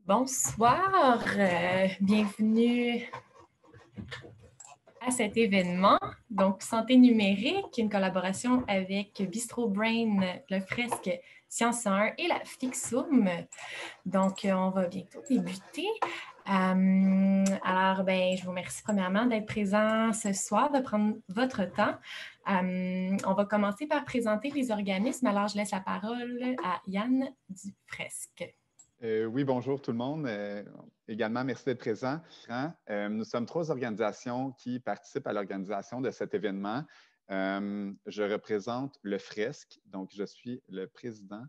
Bonsoir, bienvenue à cet événement. Donc, Santé numérique, une collaboration avec Bistro Brain, le Fresque Science 101 et la Fixum. Donc, on va bientôt débuter. Je vous remercie premièrement d'être présent ce soir, de prendre votre temps. On va commencer par présenter les organismes. Alors, je laisse la parole à Yann du Fresque. Oui, bonjour tout le monde. Également, merci d'être présent. Nous sommes 3 organisations qui participent à l'organisation de cet événement. Je représente le Fresque, donc je suis le président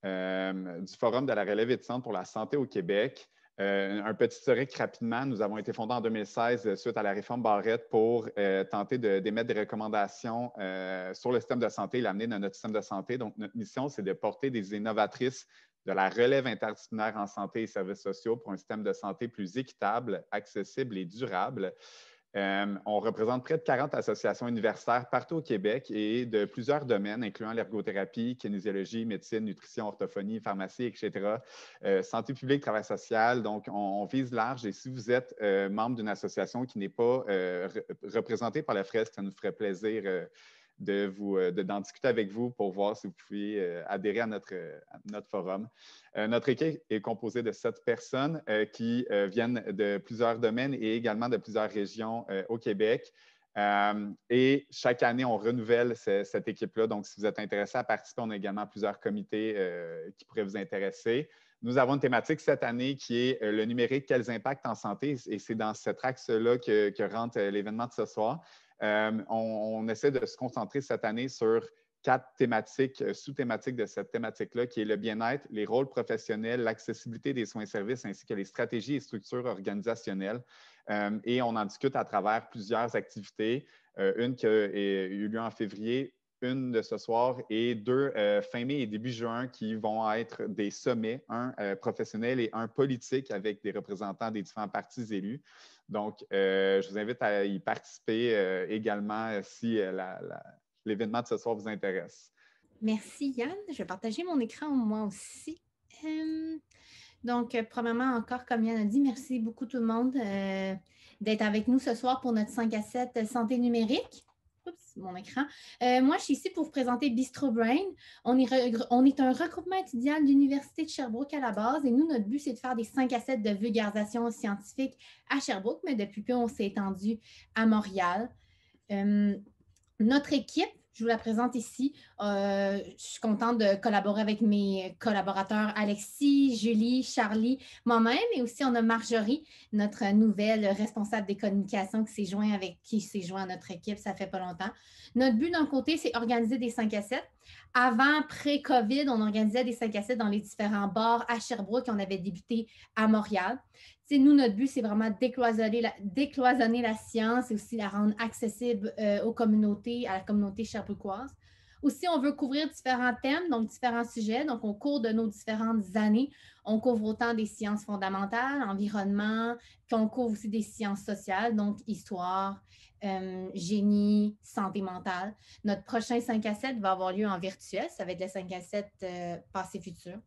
du Forum de la relève et du Centre pour la santé au Québec. Un petit historique rapidement, nous avons été fondés en 2016 suite à la réforme Barrette pour tenter d'émettre des recommandations sur le système de santé et l'amener dans notre système de santé. Donc, notre mission, c'est de porter des innovatrices de la relève interdisciplinaire en santé et services sociaux pour un système de santé plus équitable, accessible et durable. On représente près de 40 associations universitaires partout au Québec et de plusieurs domaines, incluant l'ergothérapie, kinésiologie, médecine, nutrition, orthophonie, pharmacie, etc. Santé publique, travail social. Donc, on vise large. Et si vous êtes membre d'une association qui n'est pas représentée par le Fresque, ça nous ferait plaisir d'en discuter avec vous pour voir si vous pouvez adhérer à notre forum. Notre équipe est composée de 7 personnes qui viennent de plusieurs domaines et également de plusieurs régions au Québec. Et chaque année, on renouvelle cette équipe-là. Donc, si vous êtes intéressé à participer, on a également plusieurs comités qui pourraient vous intéresser. Nous avons une thématique cette année qui est le numérique, quels impacts en santé? Et c'est dans cet axe-là que rentre l'événement de ce soir. On essaie de se concentrer cette année sur 4 thématiques, sous-thématiques de cette thématique-là, qui est le bien-être, les rôles professionnels, l'accessibilité des soins et services, ainsi que les stratégies et structures organisationnelles. Et on en discute à travers plusieurs activités. Une qui a eu lieu en février, une de ce soir et 2 fin mai et début juin qui vont être des sommets, un professionnel et un politique avec des représentants des différents partis élus. Donc, je vous invite à y participer également si l'événement de ce soir vous intéresse. Merci Yann. Je vais partager mon écran moi aussi. Donc, premièrement, encore comme Yann a dit, merci beaucoup tout le monde d'être avec nous ce soir pour notre 5 à 7 santé numérique. Oups, mon écran. Moi, je suis ici pour vous présenter Bistro Brain. On est un regroupement étudiant de l'Université de Sherbrooke à la base et nous, notre but, c'est de faire des 5 à 7 de vulgarisation scientifique à Sherbrooke, mais depuis peu, on s'est étendu à Montréal. Notre équipe, je vous la présente ici. Je suis contente de collaborer avec mes collaborateurs Alexis, Julie, Charlie, moi-même et aussi on a Marjorie, notre nouvelle responsable des communications qui s'est joint à notre équipe, ça fait pas longtemps. Notre but d'un côté, c'est organiser des 5 à 7. Avant, pré-COVID, on organisait des 5 à 7 dans les différents bars à Sherbrooke. On avait débuté à Montréal. T'sais, nous, notre but, c'est vraiment décloisonner la science et aussi la rendre accessible aux communautés, à la communauté sherbrookoise. Aussi, on veut couvrir différents thèmes, donc différents sujets. Donc, au cours de nos différentes années, on couvre autant des sciences fondamentales, environnement, qu'on couvre aussi des sciences sociales, donc histoire, génie, santé mentale. Notre prochain 5 à 7 va avoir lieu en virtuel. Ça va être le 5 à 7 passé-futur.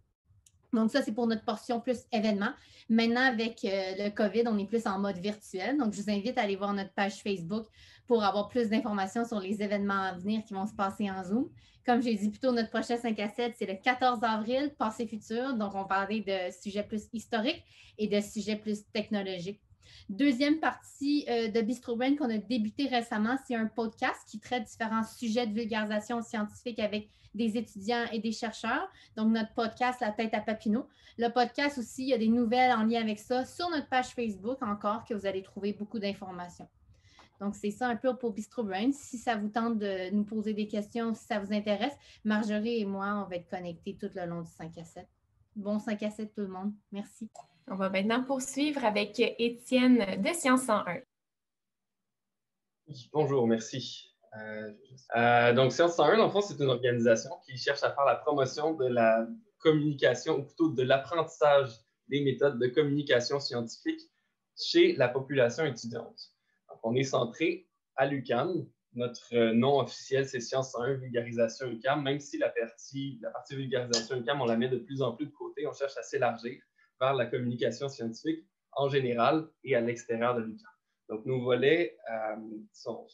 Donc, ça, c'est pour notre portion plus événement. Maintenant, avec le COVID, on est plus en mode virtuel. Donc, je vous invite à aller voir notre page Facebook pour avoir plus d'informations sur les événements à venir qui vont se passer en Zoom. Comme j'ai dit plus tôt, notre prochain 5 à 7, c'est le 14 avril, passé futur. Donc, on parlait de sujets plus historiques et de sujets plus technologiques. Deuxième partie de Bistro Brain qu'on a débuté récemment, c'est un podcast qui traite différents sujets de vulgarisation scientifique avec des étudiants et des chercheurs. Donc, notre podcast, La tête à Papineau. Le podcast aussi, il y a des nouvelles en lien avec ça sur notre page Facebook encore que vous allez trouver beaucoup d'informations. Donc, c'est ça un peu pour Bistro Brain. Si ça vous tente de nous poser des questions, si ça vous intéresse, Marjorie et moi, on va être connectés tout le long du 5 à 7. Bon 5 à 7 tout le monde. Merci. On va maintenant poursuivre avec Étienne de Science 101. Bonjour, merci. Donc, Science 101, dans le fond, c'est une organisation qui cherche à faire la promotion de la communication, ou plutôt de l'apprentissage des méthodes de communication scientifique chez la population étudiante. Donc, on est centré à l'UQAM. Notre nom officiel, c'est Science 101 Vulgarisation UQAM, même si la partie vulgarisation UQAM, on la met de plus en plus de côté, on cherche à s'élargir. vers la communication scientifique en général et à l'extérieur de l'UQAM. Donc, nos volets,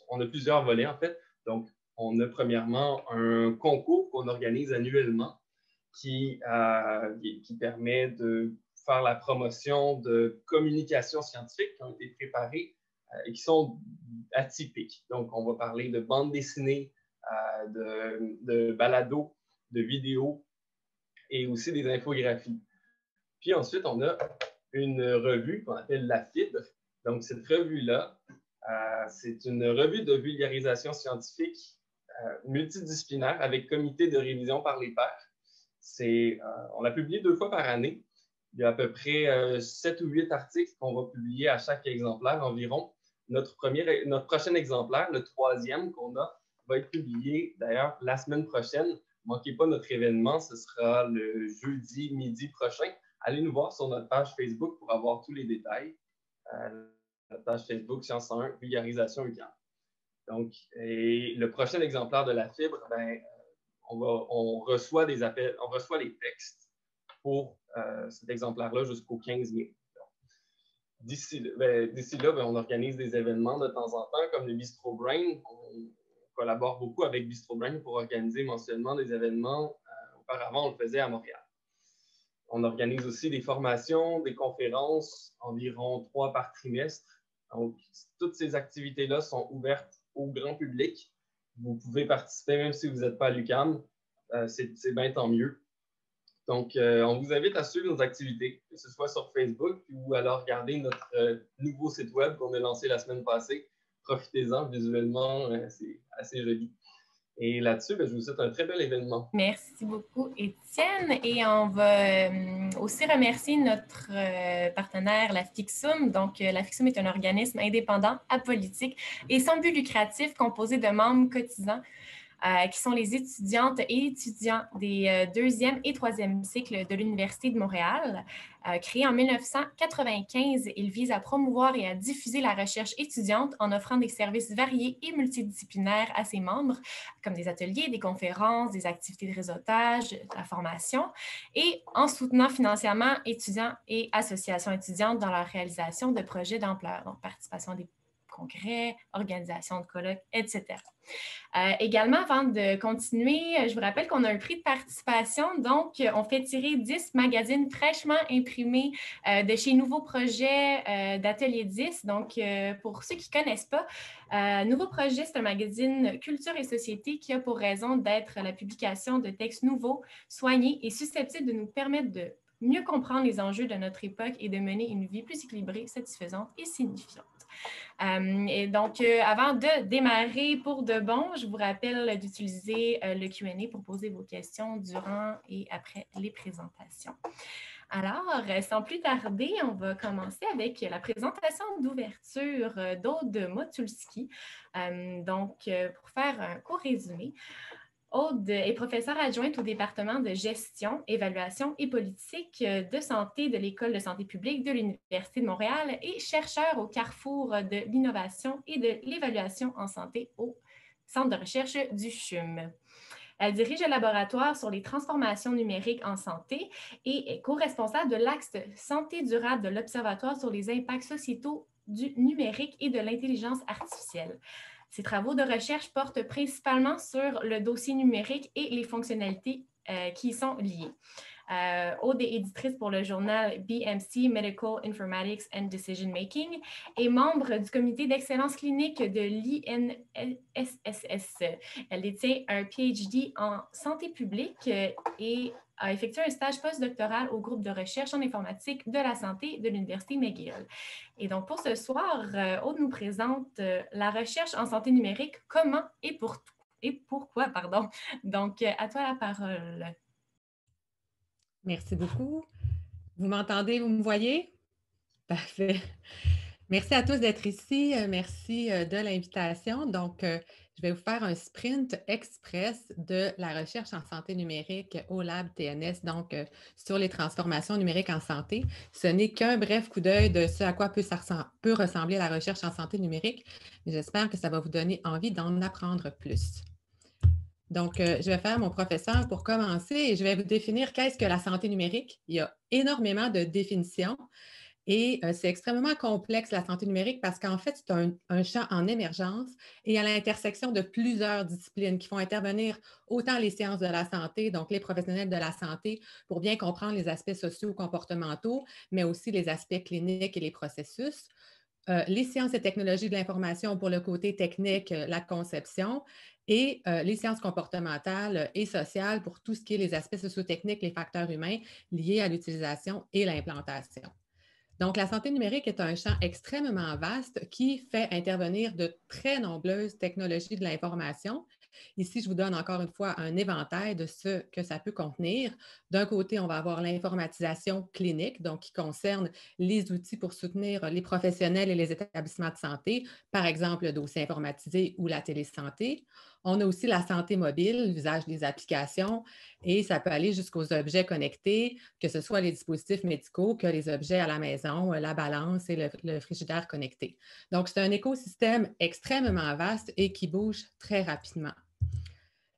on a plusieurs volets en fait. Donc, on a premièrement un concours qu'on organise annuellement qui permet de faire la promotion de communications scientifiques qui ont été préparées et qui sont atypiques. Donc, on va parler de bandes dessinées, de balados, de vidéos et aussi des infographies. Puis ensuite, on a une revue qu'on appelle la FIB. Donc, cette revue-là, c'est une revue de vulgarisation scientifique multidisciplinaire avec comité de révision par les pairs. On l'a publié 2 fois par année. Il y a à peu près 7 ou 8 articles qu'on va publier à chaque exemplaire environ. Notre prochain exemplaire, le 3e qu'on a, va être publié d'ailleurs la semaine prochaine. Ne manquez pas notre événement, ce sera le jeudi midi prochain. Allez nous voir sur notre page Facebook pour avoir tous les détails. Notre page Facebook Science 101 Vulgarisation UQAM. Donc, et le prochain exemplaire de la fibre, on reçoit les textes pour cet exemplaire-là jusqu'au 15 mai. D'ici là, on organise des événements de temps en temps, comme le Bistro Brain. On collabore beaucoup avec Bistro Brain pour organiser mensuellement des événements. Auparavant, on le faisait à Montréal. On organise aussi des formations, des conférences, environ 3 par trimestre. Donc, toutes ces activités-là sont ouvertes au grand public. Vous pouvez participer même si vous n'êtes pas à l'UQAM. C'est bien tant mieux. Donc, on vous invite à suivre nos activités, que ce soit sur Facebook ou alors regarder notre nouveau site web qu'on a lancé la semaine passée. Profitez-en, visuellement, c'est assez joli. Et là-dessus, je vous souhaite un très bel événement. Merci beaucoup, Étienne. Et on va aussi remercier notre partenaire, la FICSUM. Donc, la FICSUM est un organisme indépendant, apolitique et sans but lucratif composé de membres cotisants qui sont les étudiantes et étudiants des 2e et 3e cycles de l'Université de Montréal. Créé en 1995, il vise à promouvoir et à diffuser la recherche étudiante en offrant des services variés et multidisciplinaires à ses membres, comme des ateliers, des conférences, des activités de réseautage, de la formation, et en soutenant financièrement étudiants et associations étudiantes dans leur réalisation de projets d'ampleur, donc participation à des congrès, organisation de colloques, etc. Également, avant de continuer, je vous rappelle qu'on a un prix de participation. Donc, on fait tirer 10 magazines fraîchement imprimés de chez Nouveau Projet d'Atelier 10. Donc, pour ceux qui ne connaissent pas, Nouveau Projet, c'est un magazine culture et société qui a pour raison d'être la publication de textes nouveaux, soignés et susceptibles de nous permettre de mieux comprendre les enjeux de notre époque et de mener une vie plus équilibrée, satisfaisante et signifiante. Et donc, avant de démarrer pour de bon, je vous rappelle d'utiliser le Q&A pour poser vos questions durant et après les présentations. Alors, sans plus tarder, on va commencer avec la présentation d'ouverture d'Aude Motulski. Donc, pour faire un court résumé, Aude est professeure adjointe au département de gestion, évaluation et politique de santé de l'École de santé publique de l'Université de Montréal et chercheure au carrefour de l'innovation et de l'évaluation en santé au Centre de recherche du CHUM. Elle dirige le laboratoire sur les transformations numériques en santé et est co-responsable de l'axe santé durable de l'Observatoire sur les impacts sociétaux du numérique et de l'intelligence artificielle. Ses travaux de recherche portent principalement sur le dossier numérique et les fonctionnalités qui y sont liées. Aude est éditrice pour le journal BMC Medical Informatics and Decision Making et membre du comité d'excellence clinique de l'INSSS. Elle détient un PhD en santé publique et a effectué un stage postdoctoral au groupe de recherche en informatique de la santé de l'Université McGill. Et donc, pour ce soir, Aude nous présente la recherche en santé numérique, comment et pourquoi. Donc, à toi la parole. Merci beaucoup. Vous m'entendez, vous me voyez? Parfait. Merci à tous d'être ici. Merci de l'invitation. Donc, je vais vous faire un sprint express de la recherche en santé numérique au Lab TNS, donc sur les transformations numériques en santé. Ce n'est qu'un bref coup d'œil de ce à quoi peut ressembler la recherche en santé numérique, mais j'espère que ça va vous donner envie d'en apprendre plus. Donc, je vais faire mon professeur pour commencer et je vais vous définir qu'est-ce que la santé numérique. Il y a énormément de définitions et c'est extrêmement complexe, la santé numérique, parce qu'en fait, c'est un champ en émergence et à l'intersection de plusieurs disciplines qui font intervenir autant les sciences de la santé, donc les professionnels de la santé, pour bien comprendre les aspects socio-comportementaux, mais aussi les aspects cliniques et les processus. Les sciences et technologies de l'information pour le côté technique, la conception, et les sciences comportementales et sociales pour tout ce qui est les aspects sociotechniques, les facteurs humains liés à l'utilisation et l'implantation. Donc, la santé numérique est un champ extrêmement vaste qui fait intervenir de très nombreuses technologies de l'information. Ici, je vous donne encore une fois un éventail de ce que ça peut contenir. D'un côté, on va avoir l'informatisation clinique, donc qui concerne les outils pour soutenir les professionnels et les établissements de santé, par exemple le dossier informatisé ou la télésanté. On a aussi la santé mobile, l'usage des applications, et ça peut aller jusqu'aux objets connectés, que ce soit les dispositifs médicaux que les objets à la maison, la balance et le frigidaire connecté. Donc, c'est un écosystème extrêmement vaste et qui bouge très rapidement.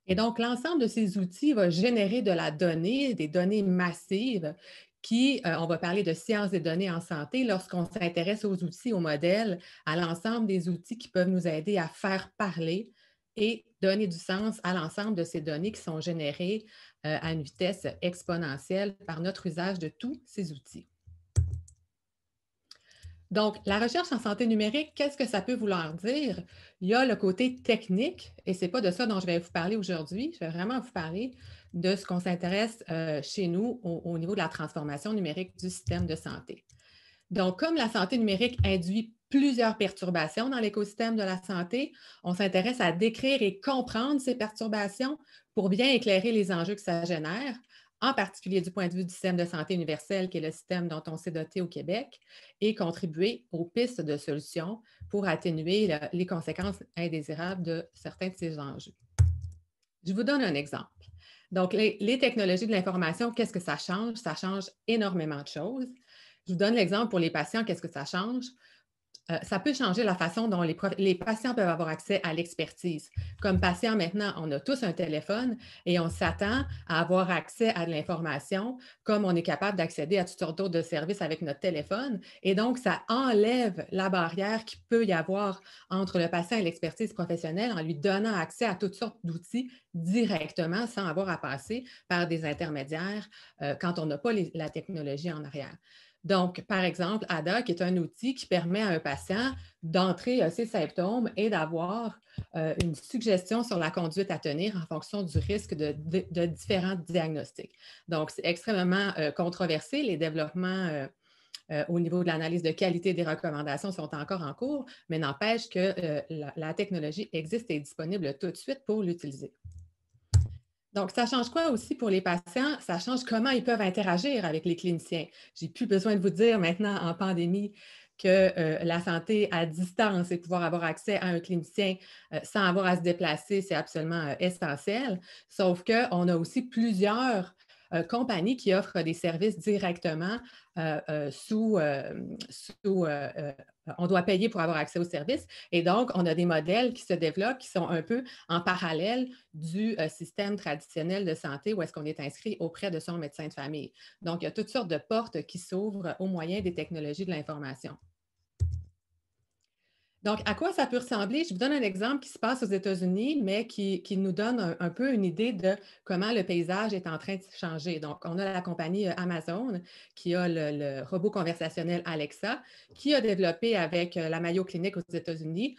Et donc, l'ensemble de ces outils va générer de la donnée, des données massives qui, on va parler de sciences des données en santé lorsqu'on s'intéresse aux outils, aux modèles, à l'ensemble des outils qui peuvent nous aider à faire parler et donner du sens à l'ensemble de ces données qui sont générées à une vitesse exponentielle par notre usage de tous ces outils. Donc, la recherche en santé numérique, qu'est-ce que ça peut vouloir dire? Il y a le côté technique, et ce n'est pas de ça dont je vais vous parler aujourd'hui. Je vais vraiment vous parler de ce qu'on s'intéresse chez nous au niveau de la transformation numérique du système de santé. Donc, comme la santé numérique induit plusieurs perturbations dans l'écosystème de la santé, on s'intéresse à décrire et comprendre ces perturbations pour bien éclairer les enjeux que ça génère, en particulier du point de vue du système de santé universel, qui est le système dont on s'est doté au Québec, et contribuer aux pistes de solutions pour atténuer les conséquences indésirables de certains de ces enjeux. Je vous donne un exemple. Donc, les technologies de l'information, qu'est-ce que ça change? Ça change énormément de choses. Je vous donne l'exemple pour les patients, qu'est-ce que ça change? Ça peut changer la façon dont les patients peuvent avoir accès à l'expertise. Comme patient, maintenant, on a tous un téléphone et on s'attend à avoir accès à de l'information comme on est capable d'accéder à toutes sortes d'autres services avec notre téléphone. Et donc, ça enlève la barrière qu'il peut y avoir entre le patient et l'expertise professionnelle en lui donnant accès à toutes sortes d'outils directement sans avoir à passer par des intermédiaires quand on n'a pas la technologie en arrière. Donc, par exemple, ADA, qui est un outil qui permet à un patient d'entrer ses symptômes et d'avoir une suggestion sur la conduite à tenir en fonction du risque de différents diagnostics. Donc, c'est extrêmement controversé. Les développements au niveau de l'analyse de qualité des recommandations sont encore en cours, mais n'empêche que la technologie existe et est disponible tout de suite pour l'utiliser. Donc, ça change quoi aussi pour les patients? Ça change comment ils peuvent interagir avec les cliniciens. Je n'ai plus besoin de vous dire maintenant en pandémie que la santé à distance et pouvoir avoir accès à un clinicien sans avoir à se déplacer, c'est absolument essentiel. Sauf qu'on a aussi plusieurs compagnies qui offrent des services directement on doit payer pour avoir accès aux services. Et donc, on a des modèles qui se développent qui sont un peu en parallèle du système traditionnel de santé où est-ce qu'on est inscrit auprès de son médecin de famille. Donc, il y a toutes sortes de portes qui s'ouvrent au moyen des technologies de l'information. Donc, à quoi ça peut ressembler? Je vous donne un exemple qui se passe aux États-Unis, mais qui nous donne un peu une idée de comment le paysage est en train de changer. Donc, on a la compagnie Amazon qui a le robot conversationnel Alexa, qui a développé avec la Mayo Clinic aux États-Unis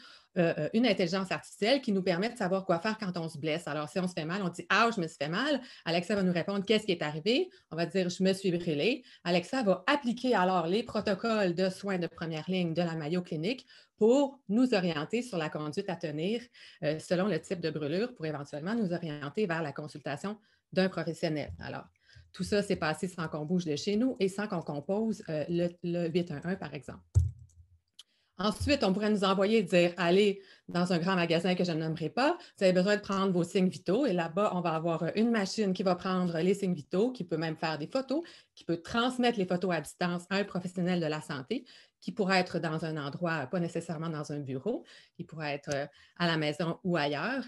une intelligence artificielle qui nous permet de savoir quoi faire quand on se blesse. Alors, si on se fait mal, on dit « Ah, je me suis fait mal ». Alexa va nous répondre « Qu'est-ce qui est arrivé ?» On va dire « Je me suis brûlé ». Alexa va appliquer alors les protocoles de soins de première ligne de la Mayo Clinic pour nous orienter sur la conduite à tenir selon le type de brûlure pour éventuellement nous orienter vers la consultation d'un professionnel. Alors, tout ça s'est passé sans qu'on bouge de chez nous et sans qu'on compose le 811, par exemple. Ensuite, on pourrait nous envoyer et dire, allez dans un grand magasin que je ne nommerai pas, vous avez besoin de prendre vos signes vitaux et là-bas, on va avoir une machine qui va prendre les signes vitaux, qui peut même faire des photos, qui peut transmettre les photos à distance à un professionnel de la santé, qui pourrait être dans un endroit, pas nécessairement dans un bureau, qui pourrait être à la maison ou ailleurs,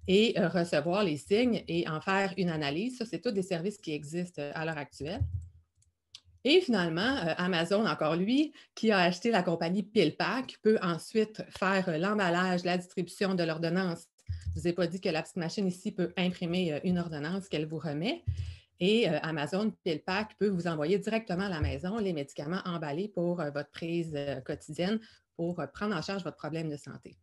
et recevoir les signes et en faire une analyse. Ça, c'est tous des services qui existent à l'heure actuelle. Et finalement, Amazon, encore lui, qui a acheté la compagnie PillPack, peut ensuite faire l'emballage, la distribution de l'ordonnance. Je ne vous ai pas dit que la petite machine ici peut imprimer une ordonnance qu'elle vous remet. Et Amazon PillPack peut vous envoyer directement à la maison les médicaments emballés pour votre prise quotidienne pour prendre en charge votre problème de santé.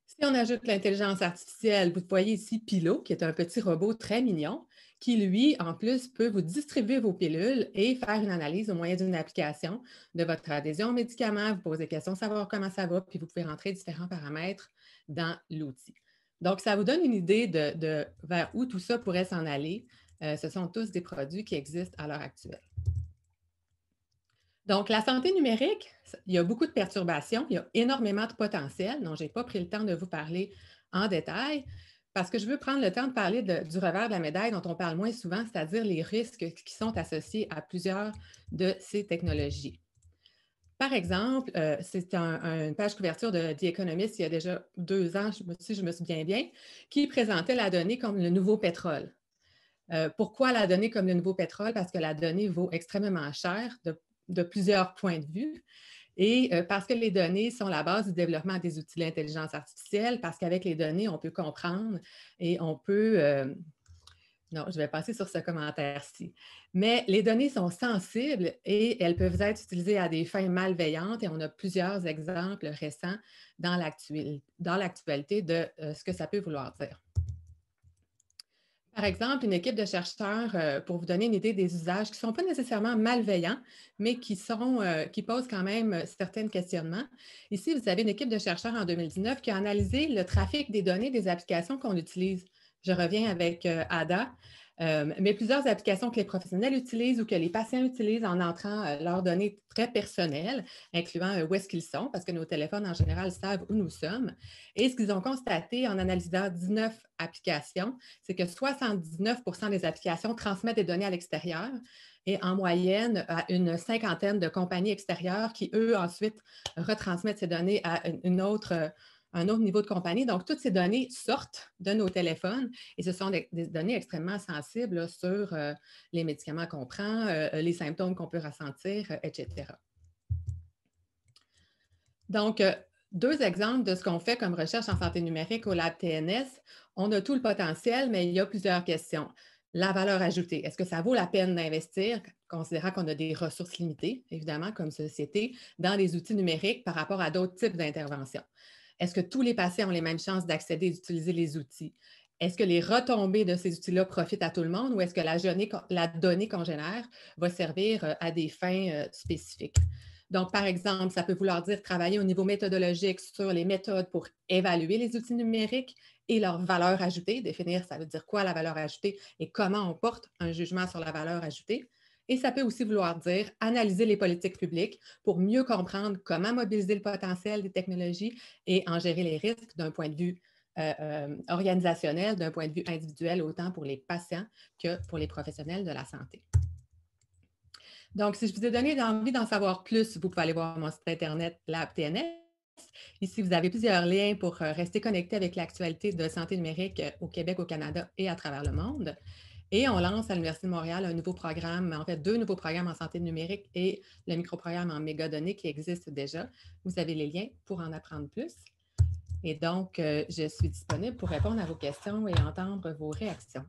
Si on ajoute l'intelligence artificielle, vous voyez ici Pilo, qui est un petit robot très mignon, qui, lui, en plus, peut vous distribuer vos pilules et faire une analyse au moyen d'une application de votre adhésion aux médicaments, vous posez des questions, savoir comment ça va, puis vous pouvez rentrer différents paramètres dans l'outil. Donc, ça vous donne une idée de vers où tout ça pourrait s'en aller. Ce sont tous des produits qui existent à l'heure actuelle. Donc, la santé numérique, il y a beaucoup de perturbations, il y a énormément de potentiel, dont je n'ai pas pris le temps de vous parler en détail, parce que je veux prendre le temps de parler du revers de la médaille dont on parle moins souvent, c'est-à-dire les risques qui sont associés à plusieurs de ces technologies. Par exemple, c'est une page couverture de The Economist il y a déjà 2 ans, si je me souviens bien, qui présentait la donnée comme le nouveau pétrole. Pourquoi la donnée comme le nouveau pétrole? Parce que la donnée vaut extrêmement cher de plusieurs points de vue. Et parce que les données sont la base du développement des outils d'intelligence artificielle, parce qu'avec les données, on peut comprendre et on peut... non, je vais passer sur ce commentaire-ci. Mais les données sont sensibles et elles peuvent être utilisées à des fins malveillantes et on a plusieurs exemples récents dans l'actualité de ce que ça peut vouloir dire. Par exemple, une équipe de chercheurs, pour vous donner une idée des usages qui ne sont pas nécessairement malveillants, mais qui posent quand même certains questionnements. Ici, vous avez une équipe de chercheurs en 2019 qui a analysé le trafic des données des applications qu'on utilise. Je reviens avec Ada, mais plusieurs applications que les professionnels utilisent ou que les patients utilisent en entrant leurs données très personnelles, incluant où est-ce qu'ils sont, parce que nos téléphones en général savent où nous sommes. Et ce qu'ils ont constaté en analysant 19 applications, c'est que 79% des applications transmettent des données à l'extérieur et en moyenne à une 50aine de compagnies extérieures qui, eux, ensuite retransmettent ces données à un autre niveau de compagnie. Donc, toutes ces données sortent de nos téléphones et ce sont des données extrêmement sensibles là, sur les médicaments qu'on prend, les symptômes qu'on peut ressentir, etc. Donc, 2 exemples de ce qu'on fait comme recherche en santé numérique au Lab TNS. On a tout le potentiel, mais il y a plusieurs questions. La valeur ajoutée, est-ce que ça vaut la peine d'investir, considérant qu'on a des ressources limitées, évidemment, comme société, dans des outils numériques par rapport à d'autres types d'interventions? Est-ce que tous les patients ont les mêmes chances d'accéder et d'utiliser les outils? Est-ce que les retombées de ces outils-là profitent à tout le monde ou est-ce que la donnée qu'on génère va servir à des fins spécifiques? Donc, par exemple, ça peut vouloir dire travailler au niveau méthodologique sur les méthodes pour évaluer les outils numériques et leur valeur ajoutée, définir ça veut dire quoi la valeur ajoutée et comment on porte un jugement sur la valeur ajoutée. Et ça peut aussi vouloir dire analyser les politiques publiques pour mieux comprendre comment mobiliser le potentiel des technologies et en gérer les risques d'un point de vue organisationnel, d'un point de vue individuel, autant pour les patients que pour les professionnels de la santé. Donc, si je vous ai donné envie d'en savoir plus, vous pouvez aller voir mon site Internet Lab TNS. Ici, vous avez plusieurs liens pour rester connecté avec l'actualité de santé numérique au Québec, au Canada et à travers le monde. Et on lance à l'Université de Montréal un nouveau programme, en fait 2 nouveaux programmes en santé numérique et le microprogramme en mégadonnées qui existent déjà. Vous avez les liens pour en apprendre plus. Et donc, je suis disponible pour répondre à vos questions et entendre vos réactions.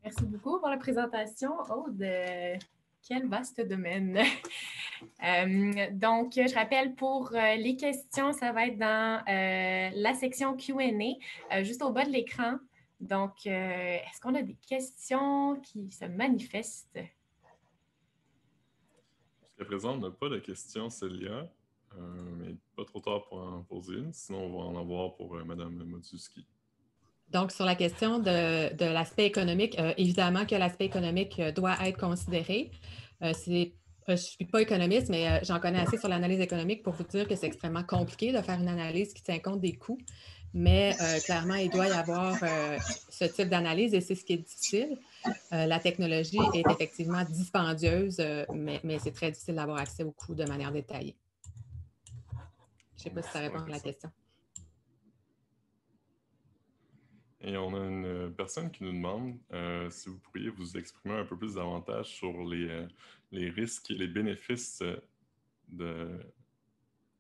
Merci beaucoup pour la présentation, Aude. Quel vaste domaine. Donc, je rappelle pour les questions, ça va être dans la section Q&A, juste au bas de l'écran. Donc, est-ce qu'on a des questions qui se manifestent? Jusqu'à présent, on n'a pas de questions, Célia, mais pas trop tard pour en poser une. Sinon, on va en avoir pour Mme Modzuski. Donc, sur la question de l'aspect économique, évidemment que l'aspect économique doit être considéré. C'est je ne suis pas économiste, mais j'en connais assez sur l'analyse économique pour vous dire que c'est extrêmement compliqué de faire une analyse qui tient compte des coûts. Mais clairement, il doit y avoir ce type d'analyse et c'est ce qui est difficile. La technologie est effectivement dispendieuse, mais c'est très difficile d'avoir accès aux coûts de manière détaillée. Je ne sais pas si ça répond à la question. Et on a une personne qui nous demande si vous pourriez vous exprimer un peu plus davantage sur les risques et les bénéfices de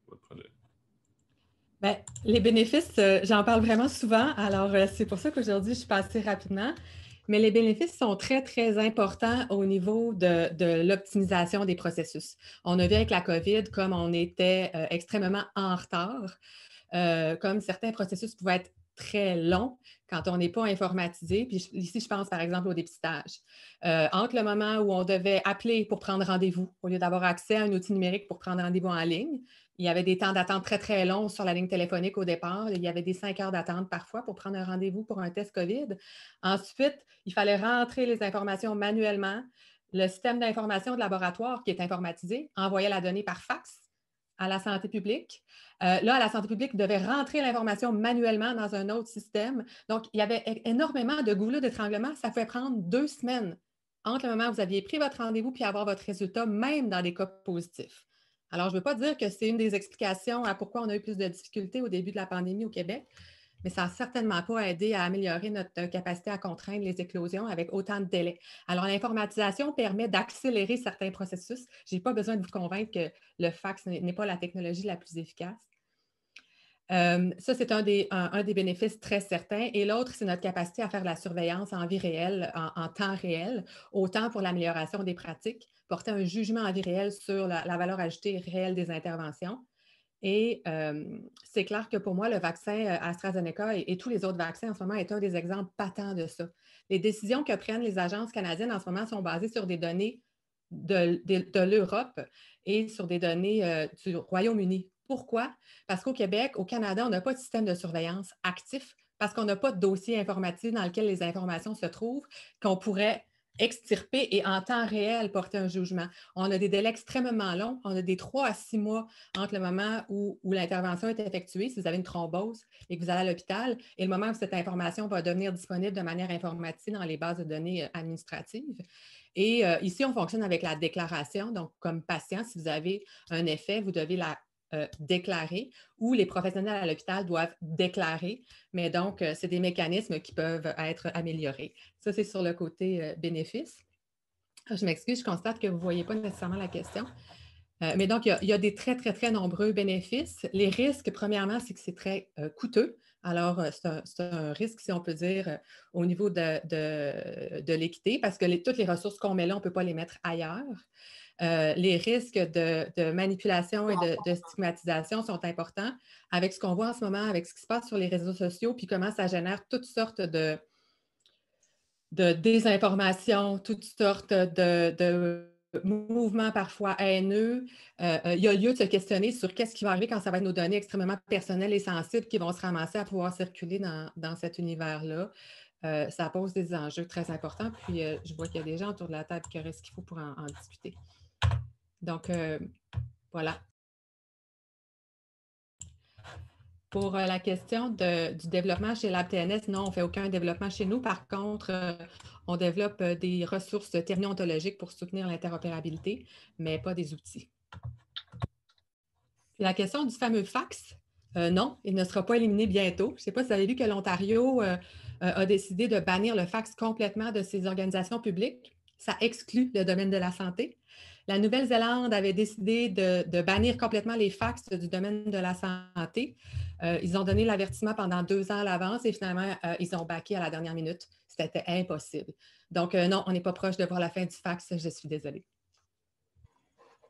votre projet. Bien, les bénéfices, j'en parle vraiment souvent. Alors, c'est pour ça qu'aujourd'hui, je suis passée rapidement. Mais les bénéfices sont très, très importants au niveau de l'optimisation des processus. On a vu avec la COVID, comme on était extrêmement en retard, comme certains processus pouvaient être très longs quand on n'est pas informatisé. Puis ici, je pense par exemple au dépistage. Entre le moment où on devait appeler pour prendre rendez-vous, au lieu d'avoir accès à un outil numérique pour prendre rendez-vous en ligne, il y avait des temps d'attente très, très longs sur la ligne téléphonique au départ. Il y avait des 5 heures d'attente parfois pour prendre un rendez-vous pour un test COVID. Ensuite, il fallait rentrer les informations manuellement. Le système d'information de laboratoire qui est informatisé envoyait la donnée par fax à la santé publique. Là, la santé publique devait rentrer l'information manuellement dans un autre système. Donc, il y avait énormément de goulot d'étranglement. Ça pouvait prendre 2 semaines entre le moment où vous aviez pris votre rendez-vous puis avoir votre résultat, même dans des cas positifs. Alors, je ne veux pas dire que c'est une des explications à pourquoi on a eu plus de difficultés au début de la pandémie au Québec, mais ça n'a certainement pas aidé à améliorer notre capacité à contraindre les éclosions avec autant de délais. Alors, l'informatisation permet d'accélérer certains processus. Je n'ai pas besoin de vous convaincre que le fax n'est pas la technologie la plus efficace. Ça, c'est un des bénéfices très certains. Et l'autre, c'est notre capacité à faire de la surveillance en vie réelle, en temps réel, autant pour l'amélioration des pratiques, porter un jugement en vie réelle sur la valeur ajoutée réelle des interventions. Et c'est clair que pour moi, le vaccin AstraZeneca et tous les autres vaccins en ce moment est un des exemples patents de ça. Les décisions que prennent les agences canadiennes en ce moment sont basées sur des données de l'Europe et sur des données du Royaume-Uni. Pourquoi? Parce qu'au Québec, au Canada, on n'a pas de système de surveillance actif parce qu'on n'a pas de dossier informatique dans lequel les informations se trouvent qu'on pourrait extirper et en temps réel porter un jugement. On a des délais extrêmement longs. On a des 3 à 6 mois entre le moment où l'intervention est effectuée, si vous avez une thrombose et que vous allez à l'hôpital, et le moment où cette information va devenir disponible de manière informatique dans les bases de données administratives. Et ici, on fonctionne avec la déclaration. Donc, comme patient, si vous avez un effet, vous devez la déclarer ou les professionnels à l'hôpital doivent déclarer. Mais donc, c'est des mécanismes qui peuvent être améliorés. Ça, c'est sur le côté bénéfice. Je m'excuse, je constate que vous ne voyez pas nécessairement la question. Mais donc, il y a des très, très, très nombreux bénéfices. Les risques, premièrement, c'est que c'est très coûteux. Alors, c'est un risque, si on peut dire, au niveau de l'équité, parce que toutes les ressources qu'on met là, on ne peut pas les mettre ailleurs. Les risques de manipulation et de stigmatisation sont importants avec ce qu'on voit en ce moment, avec ce qui se passe sur les réseaux sociaux, puis comment ça génère toutes sortes de désinformation, toutes sortes de mouvements parfois haineux. Il y a lieu de se questionner sur qu'est-ce qui va arriver quand ça va être nos données extrêmement personnelles et sensibles qui vont se ramasser à pouvoir circuler dans cet univers-là. Ça pose des enjeux très importants. Puis, je vois qu'il y a des gens autour de la table qui auraient ce qu'il faut pour en discuter. Donc, voilà. Pour la question du développement chez LabTNS, non, on ne fait aucun développement chez nous. Par contre, on développe des ressources techno-ontologiques pour soutenir l'interopérabilité, mais pas des outils. Et la question du fameux fax, non, il ne sera pas éliminé bientôt. Je ne sais pas si vous avez vu que l'Ontario a décidé de bannir le fax complètement de ses organisations publiques. Ça exclut le domaine de la santé. La Nouvelle-Zélande avait décidé de bannir complètement les fax du domaine de la santé. Ils ont donné l'avertissement pendant 2 ans à l'avance et finalement, ils ont backé à la dernière minute. C'était impossible. Donc, non, on n'est pas proche de voir la fin du fax. Je suis désolée.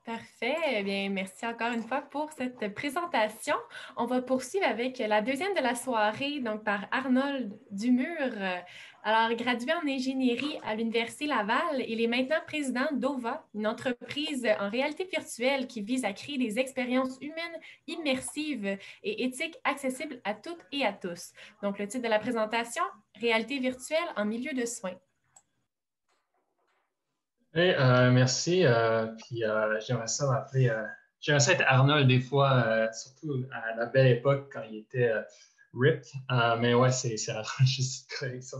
Parfait. Eh bien, merci encore une fois pour cette présentation. On va poursuivre avec la deuxième de la soirée, donc par Arnold Dumur. Alors, gradué en ingénierie à l'Université Laval, il est maintenant président d'OVA, une entreprise en réalité virtuelle qui vise à créer des expériences humaines immersives et éthiques accessibles à toutes et à tous. Donc, le titre de la présentation, Réalité virtuelle en milieu de soins. Oui, merci. Puis j'aimerais ça m'appeler. J'aimerais ça être Arnold des fois, surtout à la belle époque quand il était ripped. Mais ouais, c'est Arnold, juste une correction.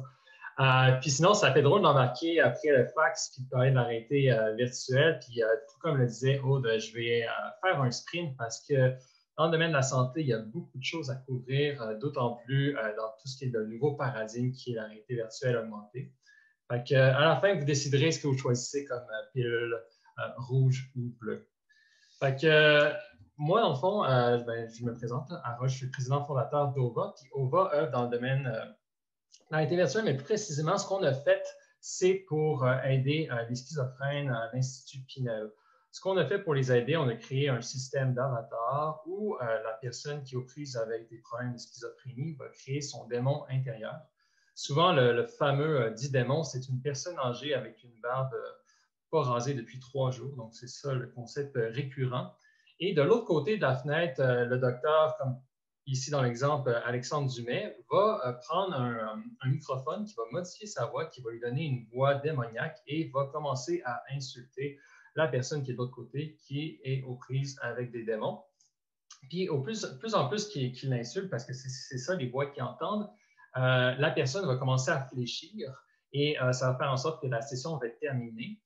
Puis sinon, ça fait drôle d'embarquer après le fax puis de parler de la réalité virtuelle. Puis tout comme le disait Aude, je vais faire un sprint parce que dans le domaine de la santé, il y a beaucoup de choses à couvrir, d'autant plus dans tout ce qui est le nouveau paradigme qui est la réalité virtuelle augmentée. Fait que, à la fin, vous déciderez ce que vous choisissez comme pilule rouge ou bleue. Fait que, moi, dans le fond, je me présente, Ara, je suis le président fondateur d'OVA. Puis OVA œuvre dans le domaine de la réalité virtuelle, mais plus précisément, ce qu'on a fait, c'est pour aider les schizophrènes à l'Institut Pinel. Ce qu'on a fait pour les aider, on a créé un système d'avatar où la personne qui est aux prises avec des problèmes de schizophrénie va créer son démon intérieur. Souvent, le fameux dit démon, c'est une personne âgée avec une barbe pas rasée depuis 3 jours. Donc, c'est ça le concept récurrent. Et de l'autre côté de la fenêtre, le docteur, comme ici dans l'exemple, Alexandre Dumais, va prendre un microphone qui va modifier sa voix, qui va lui donner une voix démoniaque et va commencer à insulter la personne qui est de l'autre côté, qui est aux prises avec des démons. Puis, plus en plus qu'il l'insulte, parce que c'est ça les voix qu'ils entendent, la personne va commencer à fléchir et ça va faire en sorte que la session va être terminée.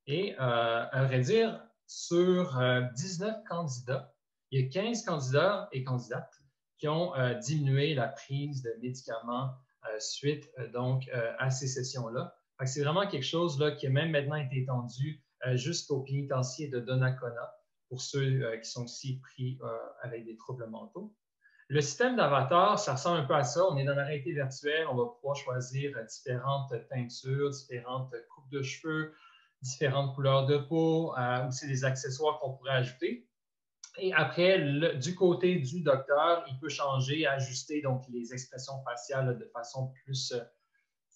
Et à vrai dire, sur 19 candidats, il y a 15 candidats et candidates qui ont diminué la prise de médicaments suite donc à ces sessions-là. C'est vraiment quelque chose là, qui a même maintenant été étendu jusqu'au pénitencier de Donnacona pour ceux qui sont aussi pris avec des troubles mentaux. Le système d'avatar, ça ressemble un peu à ça. On est dans la réalité virtuelle, on va pouvoir choisir différentes teintures, différentes coupes de cheveux, différentes couleurs de peau, aussi des accessoires qu'on pourrait ajouter. Et après, du côté du docteur, il peut changer, ajuster donc les expressions faciales de façon plus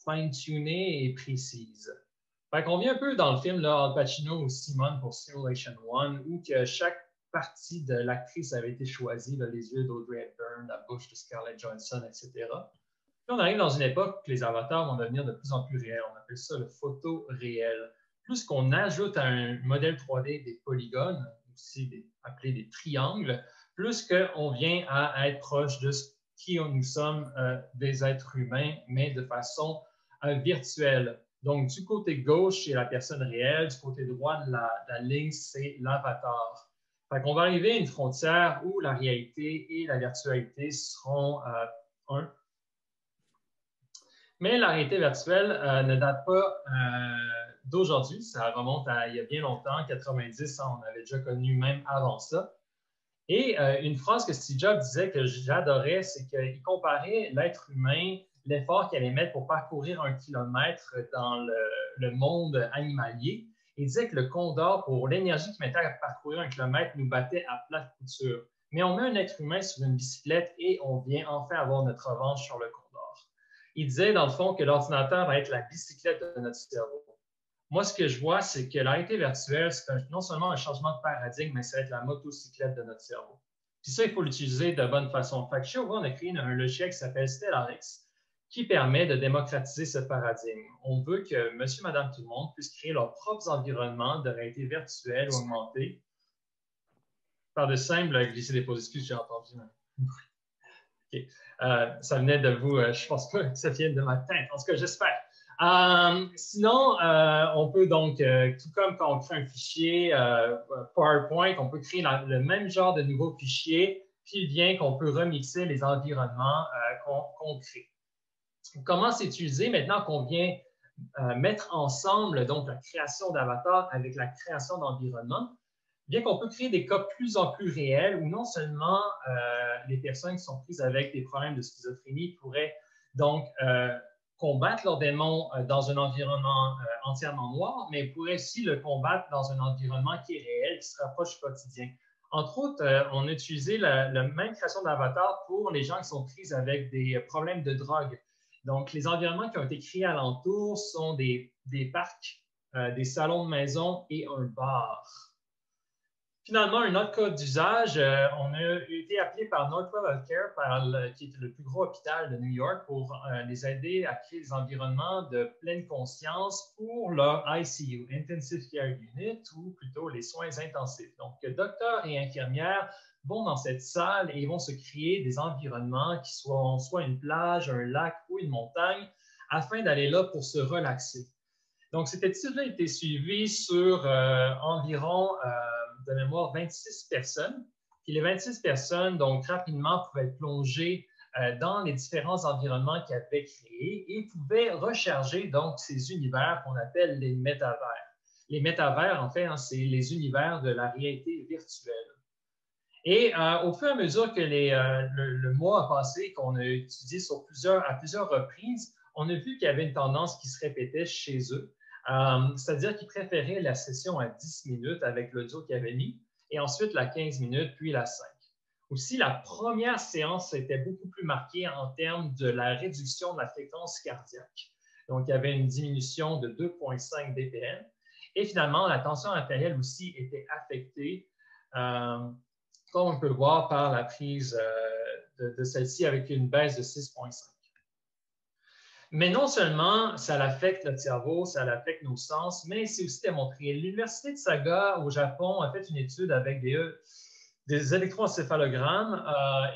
fine-tunée et précise. Fait qu'on vient un peu dans le film là, Al Pacino ou Simon pour Simulation One, où que chaque partie de l'actrice avait été choisie, là, les yeux d'Audrey Hepburn, la bouche de Scarlett Johansson, etc. Puis on arrive dans une époque où les avatars vont devenir de plus en plus réels. On appelle ça le photo réel. Plus qu'on ajoute à un modèle 3D des polygones, aussi appelés des triangles, plus qu'on vient à être proche de ce qui nous sommes des êtres humains, mais de façon virtuelle. Donc, du côté gauche, c'est la personne réelle, du côté droit de la ligne, c'est l'avatar. Fait qu'on va arriver à une frontière où la réalité et la virtualité seront un. Mais la réalité virtuelle ne date pas d'aujourd'hui, ça remonte à il y a bien longtemps, 90, on avait déjà connu même avant ça. Et une phrase que Steve Jobs disait que j'adorais, c'est qu'il comparait l'être humain, l'effort qu'il allait mettre pour parcourir 1 kilomètre dans le monde animalier. Il disait que le condor, pour l'énergie qu'il mettait à parcourir 1 kilomètre, nous battait à plate couture. Mais on met un être humain sur une bicyclette et on vient enfin avoir notre revanche sur le condor. Il disait, dans le fond, que l'ordinateur va être la bicyclette de notre cerveau. Moi, ce que je vois, c'est que la réalité virtuelle, c'est non seulement un changement de paradigme, mais ça va être la motocyclette de notre cerveau. Puis ça, il faut l'utiliser de bonne façon. Fait que chez OVA, on a créé un logiciel qui s'appelle Stellarix, qui permet de démocratiser ce paradigme. On veut que monsieur, madame, tout le monde puisse créer leurs propres environnements de réalité virtuelle ou augmentée par de simples glisser-déposer. Excusez, j'ai entendu. Okay. Ça venait de vous, je pense pas que ça vienne de ma tête, en tout cas, j'espère. Sinon, on peut donc, tout comme quand on crée un fichier PowerPoint, on peut créer le même genre de nouveau fichier, puis bien qu'on peut remixer les environnements qu'on crée. Comment c'est utilisé maintenant qu'on vient mettre ensemble donc la création d'avatars avec la création d'environnement? Bien qu'on peut créer des cas de plus en plus réels où non seulement les personnes qui sont prises avec des problèmes de schizophrénie pourraient donc combattre leurs démons dans un environnement entièrement noir, mais pourraient aussi le combattre dans un environnement qui est réel, qui se rapproche du quotidien. Entre autres, on a utilisé la même création d'avatar pour les gens qui sont pris avec des problèmes de drogue. Donc, les environnements qui ont été créés alentour sont des parcs, des salons de maison et un bar. Finalement, un autre cas d'usage, on a été appelé par Northwell Healthcare, qui est le plus gros hôpital de New York, pour les aider à créer des environnements de pleine conscience pour leur ICU, Intensive Care Unit, ou plutôt les soins intensifs. Donc, docteurs et infirmières vont dans cette salle et vont se créer des environnements qui soient soit une plage, un lac ou une montagne, afin d'aller là pour se relaxer. Donc, cette étude-là a été suivie sur environ, de mémoire, 26 personnes. Puis les 26 personnes, donc, rapidement, pouvaient plonger dans les différents environnements qu'ils avaient créés et pouvaient recharger, donc, ces univers qu'on appelle les métavers. Les métavers, en fait, hein, c'est les univers de la réalité virtuelle. Et au fur et à mesure que le mois a passé, qu'on a étudié à plusieurs reprises, on a vu qu'il y avait une tendance qui se répétait chez eux. C'est-à-dire qu'ils préféraient la session à 10 minutes avec l'audio qu'ils avaient mis, et ensuite la 15 minutes, puis la 5. Aussi, la première séance était beaucoup plus marquée en termes de la réduction de la fréquence cardiaque. Donc, il y avait une diminution de 2,5 BPM. Et finalement, la tension artérielle aussi était affectée, comme on peut le voir par la prise de celle-ci avec une baisse de 6,5. Mais non seulement ça affecte notre cerveau, ça affecte nos sens, mais c'est aussi démontré. L'Université de Saga au Japon a fait une étude avec des électroencéphalogrammes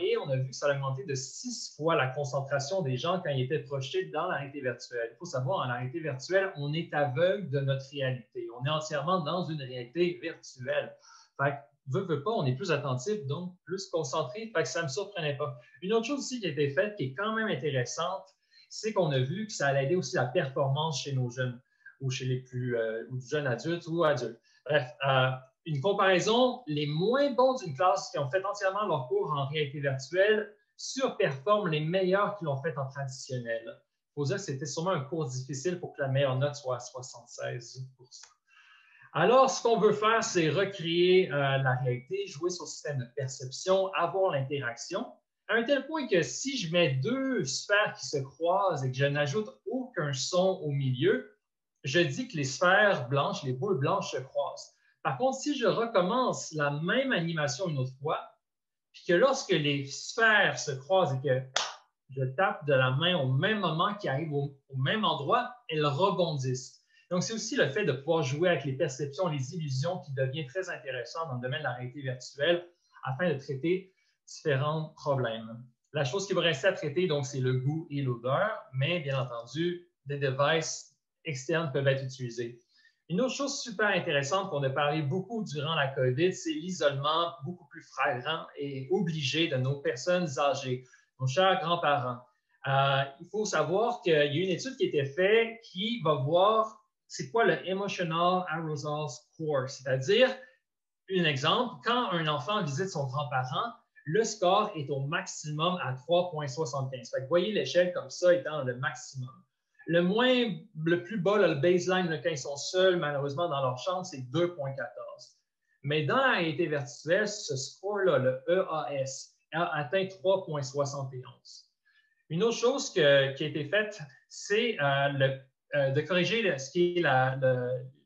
et on a vu que ça a augmenté de 6 fois la concentration des gens quand ils étaient projetés dans la réalité virtuelle. Il faut savoir, en réalité virtuelle, on est aveugle de notre réalité. On est entièrement dans une réalité virtuelle. Fait que, veut pas, on est plus attentif, donc plus concentré. Fait que ça ne me surprenait pas. Une autre chose aussi qui a été faite, qui est quand même intéressante, c'est qu'on a vu que ça allait aider aussi la performance chez nos jeunes ou chez les plus jeunes adultes ou adultes. Bref, une comparaison, les moins bons d'une classe qui ont fait entièrement leur cours en réalité virtuelle surperforment les meilleurs qui l'ont fait en traditionnel. Il faut dire que c'était sûrement un cours difficile pour que la meilleure note soit à 76 %. Alors, ce qu'on veut faire, c'est recréer la réalité, jouer sur le système de perception, avoir l'interaction, à un tel point que si je mets deux sphères qui se croisent et que je n'ajoute aucun son au milieu, je dis que les sphères blanches, les boules blanches se croisent. Par contre, si je recommence la même animation une autre fois, puis que lorsque les sphères se croisent et que je tape de la main au même moment qui arrive au même endroit, elles rebondissent. Donc, c'est aussi le fait de pouvoir jouer avec les perceptions, les illusions qui devient très intéressant dans le domaine de la réalité virtuelle afin de traiter différents problèmes. La chose qui va rester à traiter, donc, c'est le goût et l'odeur, mais bien entendu, des devices externes peuvent être utilisés. Une autre chose super intéressante qu'on a parlé beaucoup durant la COVID, c'est l'isolement beaucoup plus flagrant et obligé de nos personnes âgées, nos chers grands-parents. Il faut savoir qu'il y a une étude qui a été faite qui va voir c'est quoi le Emotional Arousal Score, c'est-à-dire, un exemple, quand un enfant visite son grand-parent, le score est au maximum à 3,75. Vous voyez l'échelle comme ça étant le maximum. Le plus bas, le baseline, quand ils sont seuls, malheureusement, dans leur chambre, c'est 2,14. Mais dans la réalité virtuelle, ce score-là, le EAS, a atteint 3,71. Une autre chose qui a été faite, c'est de corriger ce qui est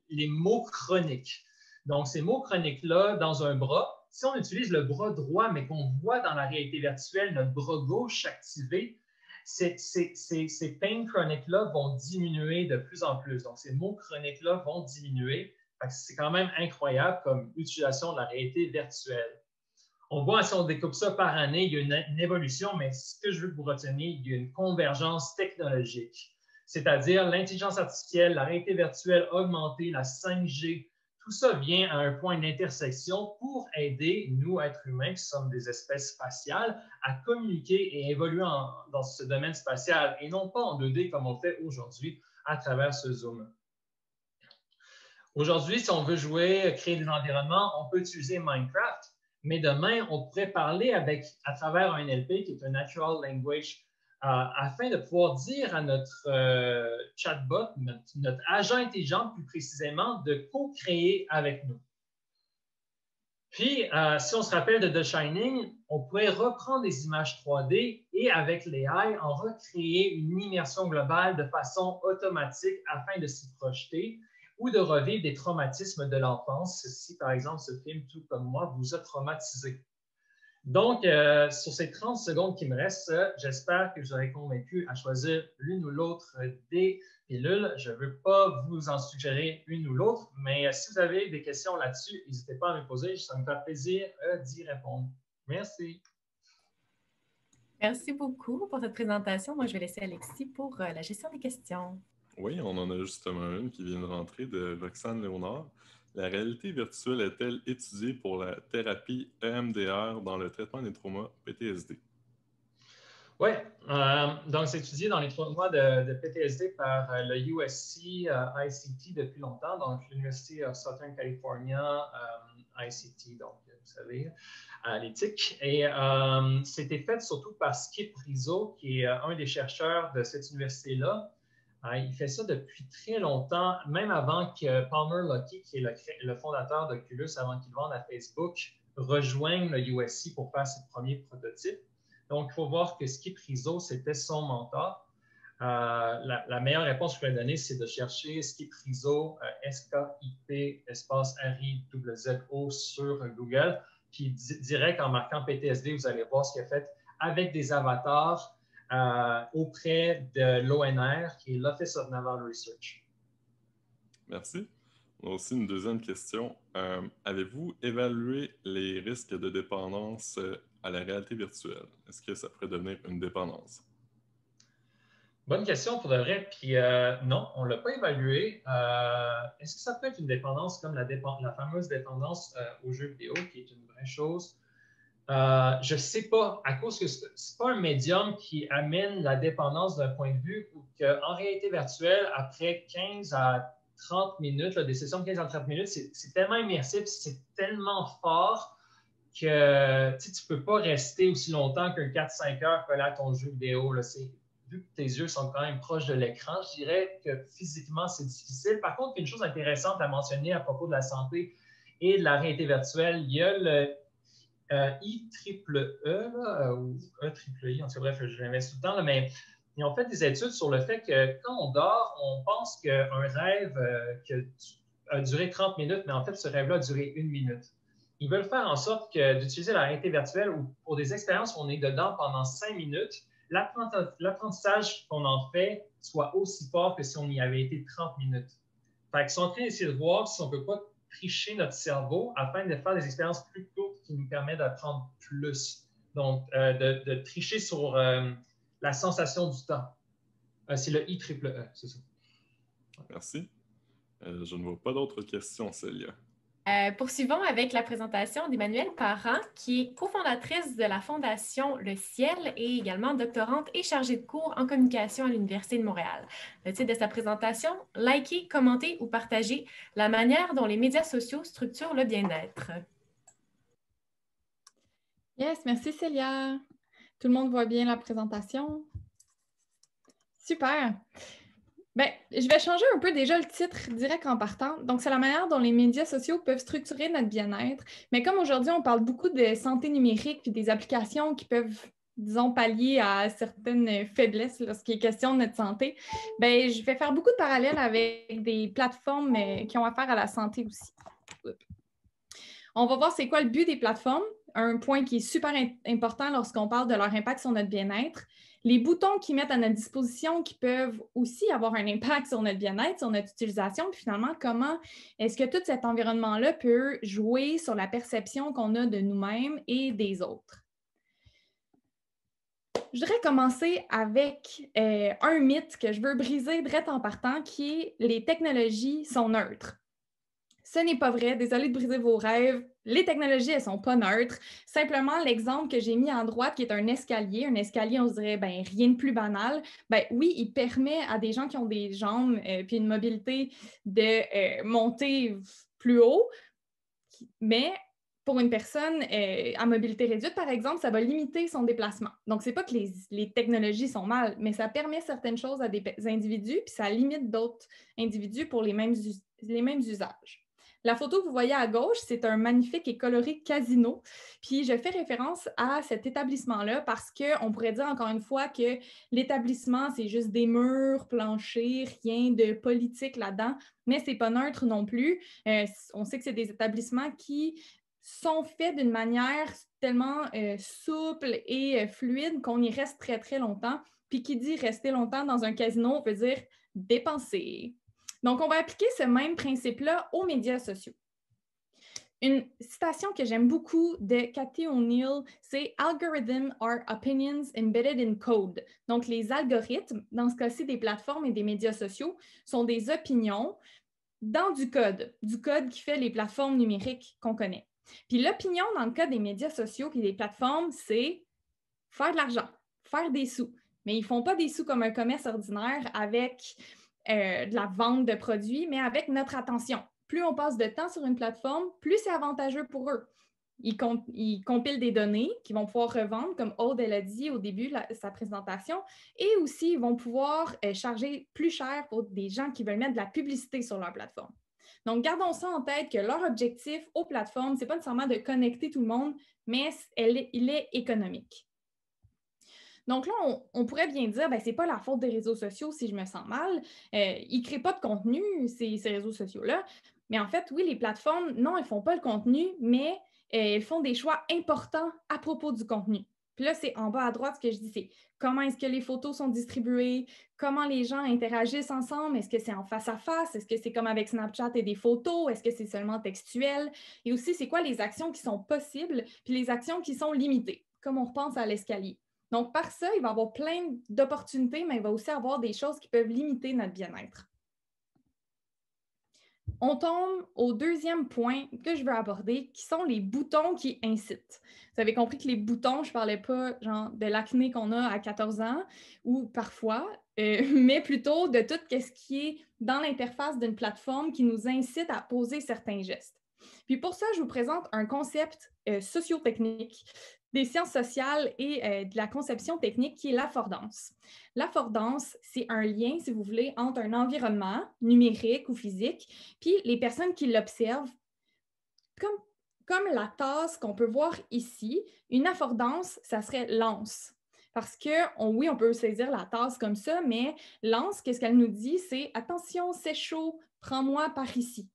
les mots chroniques. Donc, ces mots chroniques-là, dans un bras, si on utilise le bras droit, mais qu'on voit dans la réalité virtuelle notre bras gauche activé, ces pains chroniques-là vont diminuer de plus en plus. Donc, ces mots chroniques-là vont diminuer. C'est quand même incroyable comme utilisation de la réalité virtuelle. On voit, si on découpe ça par année, il y a une évolution, mais ce que je veux que vous reteniez, il y a une convergence technologique. C'est-à-dire l'intelligence artificielle, la réalité virtuelle augmentée, la 5G, tout ça vient à un point d'intersection pour aider nous, êtres humains, qui sommes des espèces spatiales, à communiquer et évoluer dans ce domaine spatial et non pas en 2D comme on fait aujourd'hui à travers ce Zoom. Aujourd'hui, si on veut jouer, créer des environnements, on peut utiliser Minecraft, mais demain, on pourrait parler à travers un NLP qui est un Natural Language afin de pouvoir dire à notre chatbot, notre agent intelligent plus précisément, de co-créer avec nous. Puis, si on se rappelle de The Shining, on pourrait reprendre des images 3D et avec l'AI, en recréer une immersion globale de façon automatique afin de s'y projeter ou de revivre des traumatismes de l'enfance si, par exemple, ce film, tout comme moi, vous a traumatisé. Donc, sur ces 30 secondes qui me restent, j'espère que je vous aurai convaincu à choisir l'une ou l'autre des pilules. Je ne veux pas vous en suggérer une ou l'autre, mais si vous avez des questions là-dessus, n'hésitez pas à me poser. Ça me fait plaisir d'y répondre. Merci. Merci beaucoup pour cette présentation. Moi, je vais laisser Alexis pour la gestion des questions. Oui, on en a justement une qui vient de rentrer de Roxane Léonard. La réalité virtuelle est-elle étudiée pour la thérapie EMDR dans le traitement des traumas PTSD? Oui, donc c'est étudié dans les traumas de PTSD par le USC ICT depuis longtemps, donc l'University of Southern California ICT, donc vous savez, à l'éthique. Et c'était fait surtout par Skip Rizzo, qui est un des chercheurs de cette université-là. Il fait ça depuis très longtemps, même avant que Palmer Luckey, qui est le fondateur d'Oculus, avant qu'il vende à Facebook, rejoigne le USC pour faire ses premiers prototypes. Donc, il faut voir que Skip Rizzo, c'était son mentor. La meilleure réponse que je pourrais donner, c'est de chercher Skip Rizzo, S-K-I-P, espace R-I-Z-Z-O sur Google. Puis direct en marquant PTSD, vous allez voir ce qu'il a fait avec des avatars auprès de l'ONR, qui est l'Office of Naval Research. Merci. On a aussi une deuxième question. Avez-vous évalué les risques de dépendance à la réalité virtuelle? Est-ce que ça pourrait devenir une dépendance? Bonne question pour de vrai. Puis non, on ne l'a pas évalué. Est-ce que ça peut être une dépendance comme la fameuse dépendance aux jeux vidéo, qui est une vraie chose? Je ne sais pas, à cause que ce n'est pas un médium qui amène la dépendance d'un point de vue où qu'en réalité virtuelle, après 15 à 30 minutes, des sessions de 15 à 30 minutes, c'est tellement immersif, c'est tellement fort que tu ne peux pas rester aussi longtemps qu'un 4-5 heures collé à ton jeu vidéo. Là, vu que tes yeux sont quand même proches de l'écran, je dirais que physiquement, c'est difficile. Par contre, une chose intéressante à mentionner à propos de la santé et de la réalité virtuelle, il y a le IEEE, ou EII, en tout cas, bref, je l'investe tout le temps, là, mais ils ont fait des études sur le fait que quand on dort, on pense qu'un rêve a duré 30 minutes, mais en fait, ce rêve-là a duré 1 minute. Ils veulent faire en sorte d'utiliser la réalité virtuelle ou pour des expériences où on est dedans pendant 5 minutes, l'apprentissage qu'on en fait soit aussi fort que si on y avait été 30 minutes. Fait qu'ils sont en train d'essayer de voir si on ne peut pas tricher notre cerveau afin de faire des expériences plus courtes qui nous permettent d'apprendre plus. Donc, de tricher sur la sensation du temps. C'est le IEEE, c'est ça. Merci. Je ne vois pas d'autres questions, Célia. Poursuivons avec la présentation d'Emmanuelle Parent, qui est cofondatrice de la Fondation Le Ciel et également doctorante et chargée de cours en communication à l'Université de Montréal. Le titre de sa présentation, « Liker, commenter ou partager, la manière dont les médias sociaux structurent le bien-être ». Yes, merci Célia. Tout le monde voit bien la présentation? Super! Bien, je vais changer un peu déjà le titre direct en partant. Donc, c'est la manière dont les médias sociaux peuvent structurer notre bien-être. Mais comme aujourd'hui, on parle beaucoup de santé numérique puis des applications qui peuvent, disons, pallier à certaines faiblesses lorsqu'il est question de notre santé, bien, je vais faire beaucoup de parallèles avec des plateformes qui ont affaire à la santé aussi. On va voir c'est quoi le but des plateformes, un point qui est super important lorsqu'on parle de leur impact sur notre bien-être. Les boutons qu'ils mettent à notre disposition qui peuvent aussi avoir un impact sur notre bien-être, sur notre utilisation, puis finalement, comment est-ce que tout cet environnement-là peut jouer sur la perception qu'on a de nous-mêmes et des autres. Je voudrais commencer avec un mythe que je veux briser direct en partant, qui est « les technologies sont neutres ». Ce n'est pas vrai. Désolée de briser vos rêves. Les technologies, elles ne sont pas neutres. Simplement, l'exemple que j'ai mis en droite, qui est un escalier, on se dirait, ben rien de plus banal. Ben oui, il permet à des gens qui ont des jambes puis une mobilité de monter plus haut, mais pour une personne à mobilité réduite, par exemple, ça va limiter son déplacement. Donc, ce n'est pas que les technologies sont mal, mais ça permet certaines choses à des individus, puis ça limite d'autres individus pour les mêmes usages. La photo que vous voyez à gauche, c'est un magnifique et coloré casino. Puis je fais référence à cet établissement-là parce qu'on pourrait dire encore une fois que l'établissement, c'est juste des murs, planchers, rien de politique là-dedans, mais c'est pas neutre non plus. On sait que c'est des établissements qui sont faits d'une manière tellement souple et fluide qu'on y reste très, très longtemps. Puis qui dit rester longtemps dans un casino veut dire dépenser. Donc, on va appliquer ce même principe-là aux médias sociaux. Une citation que j'aime beaucoup de Cathy O'Neil, c'est « Algorithms are opinions embedded in code ». Donc, les algorithmes, dans ce cas-ci des plateformes et des médias sociaux, sont des opinions dans du code qui fait les plateformes numériques qu'on connaît. Puis l'opinion dans le cas des médias sociaux et des plateformes, c'est faire de l'argent, faire des sous. Mais ils ne font pas des sous comme un commerce ordinaire avec de la vente de produits, mais avec notre attention. Plus on passe de temps sur une plateforme, plus c'est avantageux pour eux. Ils compilent des données qu'ils vont pouvoir revendre, comme Aude l'a dit au début de sa présentation, et aussi ils vont pouvoir charger plus cher pour des gens qui veulent mettre de la publicité sur leur plateforme. Donc, gardons ça en tête que leur objectif aux plateformes, ce n'est pas nécessairement de connecter tout le monde, mais il est économique. Donc là, on pourrait bien dire, ce n'est pas la faute des réseaux sociaux si je me sens mal. Ils ne créent pas de contenu, ces réseaux sociaux-là. Mais en fait, oui, les plateformes, non, elles ne font pas le contenu, mais elles font des choix importants à propos du contenu. Puis là, c'est en bas à droite ce que je dis, c'est comment est-ce que les photos sont distribuées, comment les gens interagissent ensemble, est-ce que c'est en face à face, est-ce que c'est comme avec Snapchat et des photos, est-ce que c'est seulement textuel, et aussi c'est quoi les actions qui sont possibles, puis les actions qui sont limitées, comme on repense à l'escalier. Donc, par ça, il va y avoir plein d'opportunités, mais il va aussi avoir des choses qui peuvent limiter notre bien-être. On tombe au deuxième point que je veux aborder, qui sont les boutons qui incitent. Vous avez compris que les boutons, je ne parlais pas genre de l'acné qu'on a à 14 ans, ou parfois, mais plutôt de tout ce qui est dans l'interface d'une plateforme qui nous incite à poser certains gestes. Puis pour ça, je vous présente un concept socio-technique des sciences sociales et de la conception technique qui est l'affordance. L'affordance, c'est un lien, si vous voulez, entre un environnement numérique ou physique, puis les personnes qui l'observent, comme la tasse qu'on peut voir ici. Une affordance, ça serait l'anse. Parce que, oui, on peut saisir la tasse comme ça, mais l'anse, qu'est-ce qu'elle nous dit? C'est « Attention, c'est chaud, prends-moi par ici ».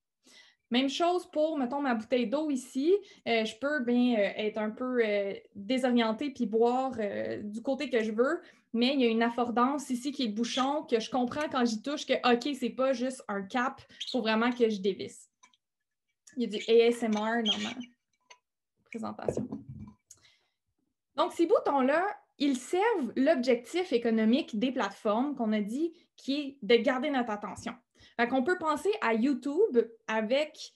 Même chose pour, mettons, ma bouteille d'eau ici. Je peux bien être un peu désorientée puis boire du côté que je veux, mais il y a une affordance ici qui est le bouchon que je comprends quand j'y touche que, OK, c'est pas juste un cap, il faut vraiment que je dévisse. Il y a du ASMR dans ma présentation. Donc, ces boutons-là, ils servent l'objectif économique des plateformes qu'on a dit qui est de garder notre attention. Fait qu'on peut penser à YouTube avec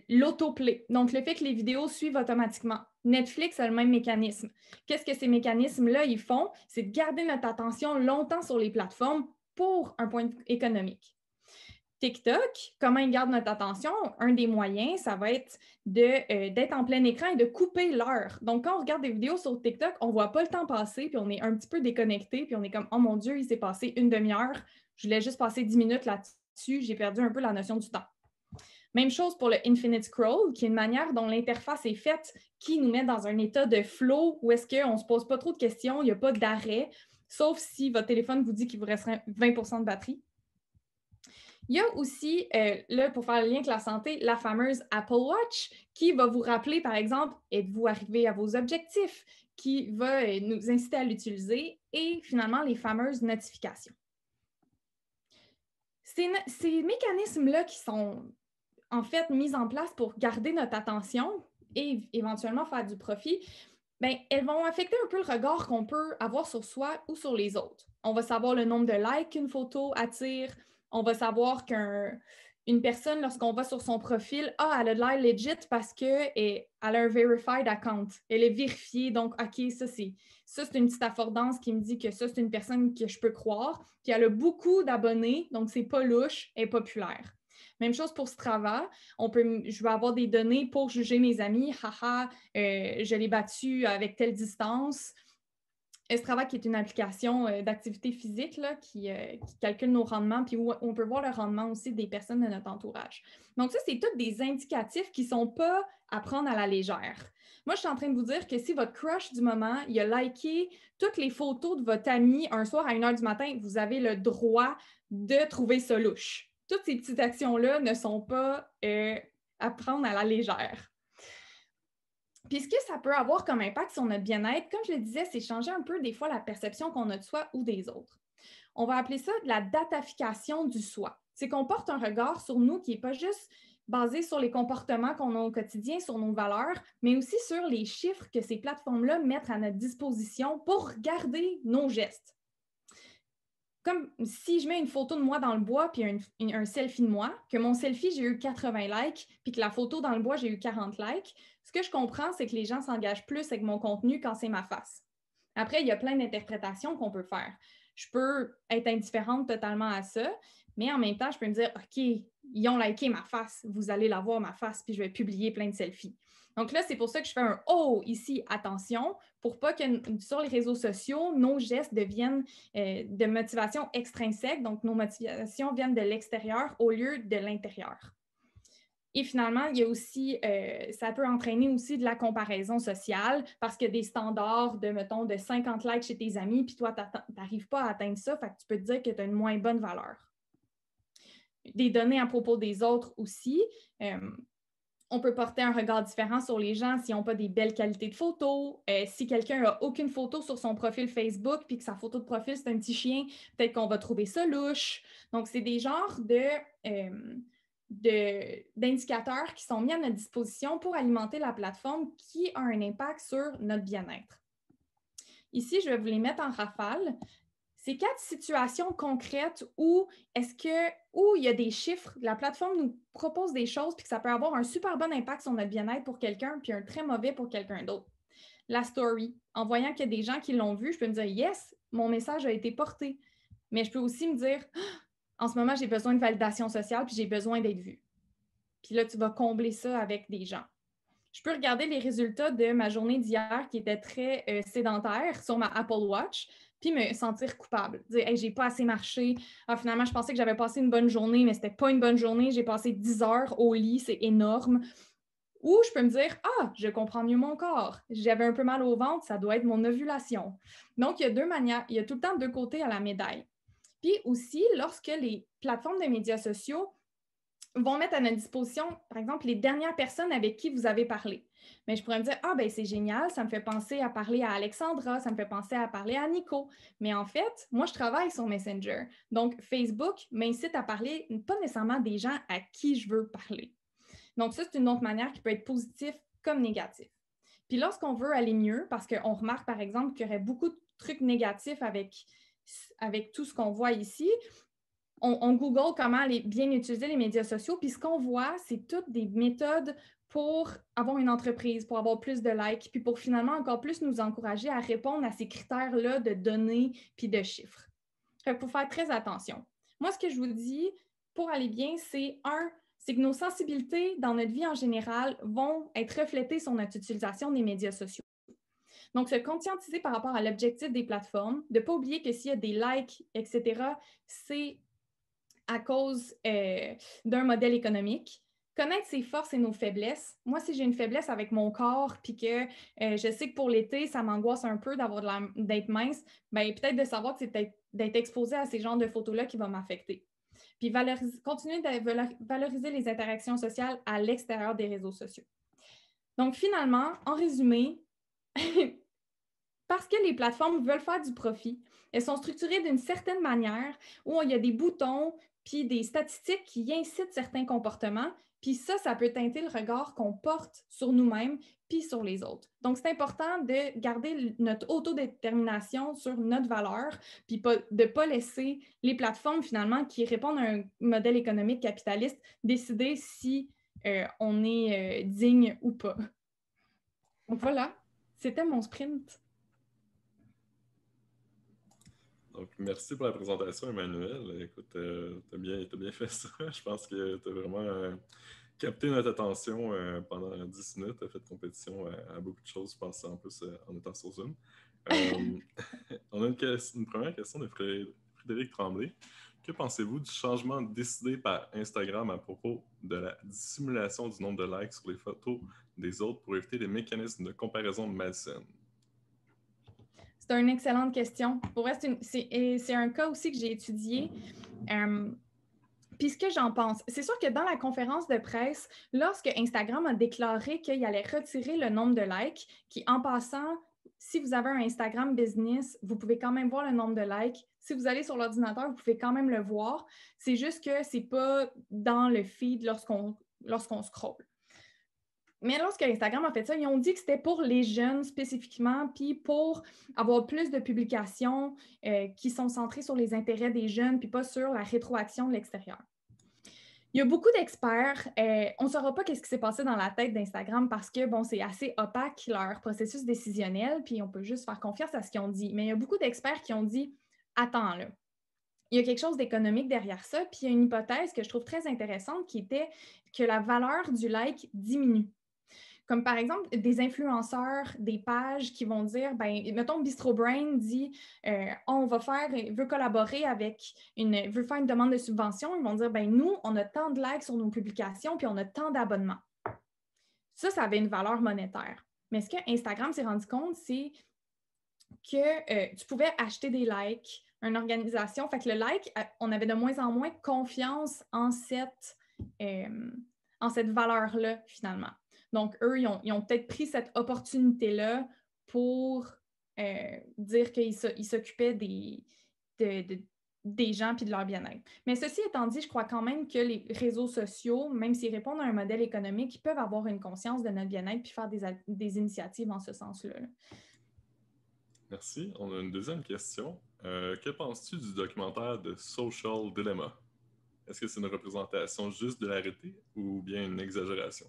l'autoplay, donc le fait que les vidéos suivent automatiquement. Netflix a le même mécanisme. Qu'est-ce que ces mécanismes-là, ils font? C'est de garder notre attention longtemps sur les plateformes pour un point économique. TikTok, comment ils gardent notre attention? Un des moyens, ça va être d'être en plein écran et de couper l'heure. Donc, quand on regarde des vidéos sur TikTok, on ne voit pas le temps passer, puis on est un petit peu déconnecté, puis on est comme « Oh mon Dieu, il s'est passé une demi-heure. Je voulais juste passer 10 minutes là-dessus. J'ai perdu un peu la notion du temps. » Même chose pour le Infinite Scroll, qui est une manière dont l'interface est faite qui nous met dans un état de flow où est-ce qu'on ne se pose pas trop de questions, il n'y a pas d'arrêt, sauf si votre téléphone vous dit qu'il vous resterait 20% de batterie. Il y a aussi, là, pour faire le lien avec la santé, la fameuse Apple Watch qui va vous rappeler, par exemple, êtes-vous arrivé à vos objectifs, qui va nous inciter à l'utiliser, et finalement, les fameuses notifications. Ces mécanismes-là qui sont en fait mis en place pour garder notre attention et éventuellement faire du profit, bien, elles vont affecter un peu le regard qu'on peut avoir sur soi ou sur les autres. On va savoir le nombre de likes qu'une photo attire. On va savoir qu'une personne, lorsqu'on va sur son profil, elle a de l'air legit parce qu'elle a un verified account. Elle est vérifiée, donc OK, ça c'est une petite affordance qui me dit que ça, c'est une personne que je peux croire. Puis elle a beaucoup d'abonnés, donc c'est pas louche, elle est populaire. Même chose pour Strava. Je vais avoir des données pour juger mes amis. Haha, je l'ai battu avec telle distance. Strava, qui est une application d'activité physique là, qui calcule nos rendements, puis où on peut voir le rendement aussi des personnes de notre entourage. Donc ça, c'est tous des indicatifs qui ne sont pas à prendre à la légère. Moi, je suis en train de vous dire que si votre crush du moment, il a liké toutes les photos de votre ami un soir à 1h du matin, vous avez le droit de trouver ça louche. Toutes ces petites actions-là ne sont pas à prendre à la légère. Puis ce que ça peut avoir comme impact sur notre bien-être, comme je le disais, c'est changer un peu des fois la perception qu'on a de soi ou des autres. On va appeler ça de la datafication du soi. C'est qu'on porte un regard sur nous qui n'est pas juste basé sur les comportements qu'on a au quotidien, sur nos valeurs, mais aussi sur les chiffres que ces plateformes-là mettent à notre disposition pour regarder nos gestes. Comme si je mets une photo de moi dans le bois puis un selfie de moi, que mon selfie, j'ai eu 80 likes, puis que la photo dans le bois, j'ai eu 40 likes, ce que je comprends, c'est que les gens s'engagent plus avec mon contenu quand c'est ma face. Après, il y a plein d'interprétations qu'on peut faire. Je peux être indifférente totalement à ça, mais en même temps, je peux me dire, OK, ils ont liké ma face, vous allez la voir, ma face, puis je vais publier plein de selfies. Donc là, c'est pour ça que je fais un « oh » ici, attention, pour pas que sur les réseaux sociaux, nos gestes deviennent de motivation extrinsèque, donc nos motivations viennent de l'extérieur au lieu de l'intérieur. Et finalement, il y a aussi, ça peut entraîner aussi de la comparaison sociale parce qu'il y a des standards de, mettons, de 50 likes chez tes amis, puis toi, tu n'arrives pas à atteindre ça, fait que tu peux te dire que tu as une moins bonne valeur. Des données à propos des autres aussi. On peut porter un regard différent sur les gens s'ils n'ont pas des belles qualités de photos. Si quelqu'un n'a aucune photo sur son profil Facebook puis que sa photo de profil, c'est un petit chien, peut-être qu'on va trouver ça louche. Donc, c'est des genres d'indicateurs qui sont mis à notre disposition pour alimenter la plateforme qui a un impact sur notre bien-être. Ici, je vais vous les mettre en rafale. C'est 4 situations concrètes où il y a des chiffres, la plateforme nous propose des choses puis que ça peut avoir un super bon impact sur notre bien-être pour quelqu'un puis un très mauvais pour quelqu'un d'autre. La story, en voyant qu'il y a des gens qui l'ont vu, je peux me dire « yes, mon message a été porté ». Mais je peux aussi me dire « en ce moment, j'ai besoin de validation sociale puis j'ai besoin d'être vue ». Puis là, tu vas combler ça avec des gens. Je peux regarder les résultats de ma journée d'hier qui était très sédentaire sur ma Apple Watch puis me sentir coupable. Dire, hey, j'ai pas assez marché. Ah, finalement, je pensais que j'avais passé une bonne journée, mais c'était pas une bonne journée. J'ai passé 10 heures au lit, c'est énorme. Ou je peux me dire, ah, je comprends mieux mon corps. J'avais un peu mal au ventre, ça doit être mon ovulation. Donc, il y a 2 manières, il y a tout le temps 2 côtés à la médaille. Puis aussi, lorsque les plateformes de médias sociaux vont mettre à notre disposition, par exemple, les dernières personnes avec qui vous avez parlé. Mais je pourrais me dire, ah, ben c'est génial, ça me fait penser à parler à Alexandra, ça me fait penser à parler à Nico. Mais en fait, moi, je travaille sur Messenger. Donc, Facebook m'incite à parler pas nécessairement des gens à qui je veux parler. Donc, ça, c'est une autre manière qui peut être positive comme négative. Puis lorsqu'on veut aller mieux, parce qu'on remarque, par exemple, qu'il y aurait beaucoup de trucs négatifs avec tout ce qu'on voit ici, on Google comment bien utiliser les médias sociaux, puis ce qu'on voit, c'est toutes des méthodes pour avoir une entreprise, pour avoir plus de likes, puis pour finalement encore plus nous encourager à répondre à ces critères-là de données puis de chiffres. Il faut faire très attention. Moi, ce que je vous dis pour aller bien, c'est c'est que nos sensibilités dans notre vie en général vont être reflétées sur notre utilisation des médias sociaux. Donc, se conscientiser par rapport à l'objectif des plateformes, de ne pas oublier que s'il y a des likes, etc., c'est à cause d'un modèle économique. Connaître ses forces et nos faiblesses. Moi, si j'ai une faiblesse avec mon corps, puis que je sais que pour l'été, ça m'angoisse un peu d'être mince, bien, peut-être de savoir que c'est peut-être d'être exposé à ces genres de photos-là qui vont m'affecter. Puis continuer de valoriser les interactions sociales à l'extérieur des réseaux sociaux. Donc, finalement, en résumé, parce que les plateformes veulent faire du profit, elles sont structurées d'une certaine manière où il y a des boutons puis des statistiques qui incitent certains comportements, puis ça peut teinter le regard qu'on porte sur nous-mêmes puis sur les autres. Donc, c'est important de garder notre autodétermination sur notre valeur, puis de ne pas laisser les plateformes, finalement, qui répondent à un modèle économique capitaliste, décider si on est digne ou pas. Donc, voilà, c'était mon sprint. Donc, merci pour la présentation, Emmanuel. Écoute, tu as bien fait ça. Je pense que tu as vraiment capté notre attention pendant 10 minutes. Tu as fait compétition à beaucoup de choses, je pense, en plus en étant sur Zoom. On a une première question de Frédéric Tremblay. Que pensez-vous du changement décidé par Instagram à propos de la dissimulation du nombre de likes sur les photos des autres pour éviter les mécanismes de comparaison malsaine? C'est une excellente question. Pour vrai, c'est un cas aussi que j'ai étudié. Puis ce que j'en pense, c'est sûr que dans la conférence de presse, lorsque Instagram a déclaré qu'il allait retirer le nombre de likes, qui en passant, si vous avez un Instagram business, vous pouvez quand même voir le nombre de likes. Si vous allez sur l'ordinateur, vous pouvez quand même le voir. C'est juste que ce n'est pas dans le feed lorsqu'on scrolle. Mais lorsque Instagram a fait ça, ils ont dit que c'était pour les jeunes spécifiquement, puis pour avoir plus de publications qui sont centrées sur les intérêts des jeunes, puis pas sur la rétroaction de l'extérieur. Il y a beaucoup d'experts. On ne saura pas ce qui s'est passé dans la tête d'Instagram parce que, bon, c'est assez opaque leur processus décisionnel, puis on peut juste faire confiance à ce qu'ils ont dit. Mais il y a beaucoup d'experts qui ont dit « Attends, là, il y a quelque chose d'économique derrière ça, puis il y a une hypothèse que je trouve très intéressante qui était que la valeur du like diminue. » Comme par exemple, des influenceurs, des pages qui vont dire, ben, mettons, Bistro Brain dit on veut collaborer veut faire une demande de subvention. Ils vont dire, ben, nous, on a tant de likes sur nos publications, puis on a tant d'abonnements. Ça avait une valeur monétaire. Mais ce que Instagram s'est rendu compte, c'est que tu pouvais acheter des likes, une organisation. Fait que le like, on avait de moins en moins confiance en cette valeur-là, finalement. Donc, eux, ils ont peut-être pris cette opportunité-là pour dire qu'ils s'occupaient des gens et de leur bien-être. Mais ceci étant dit, je crois quand même que les réseaux sociaux, même s'ils répondent à un modèle économique, ils peuvent avoir une conscience de notre bien-être puis faire des initiatives en ce sens-là. Merci. On a une deuxième question. Que penses-tu du documentaire de Social Dilemma? Est-ce que c'est une représentation juste de la réalité ou bien une exagération?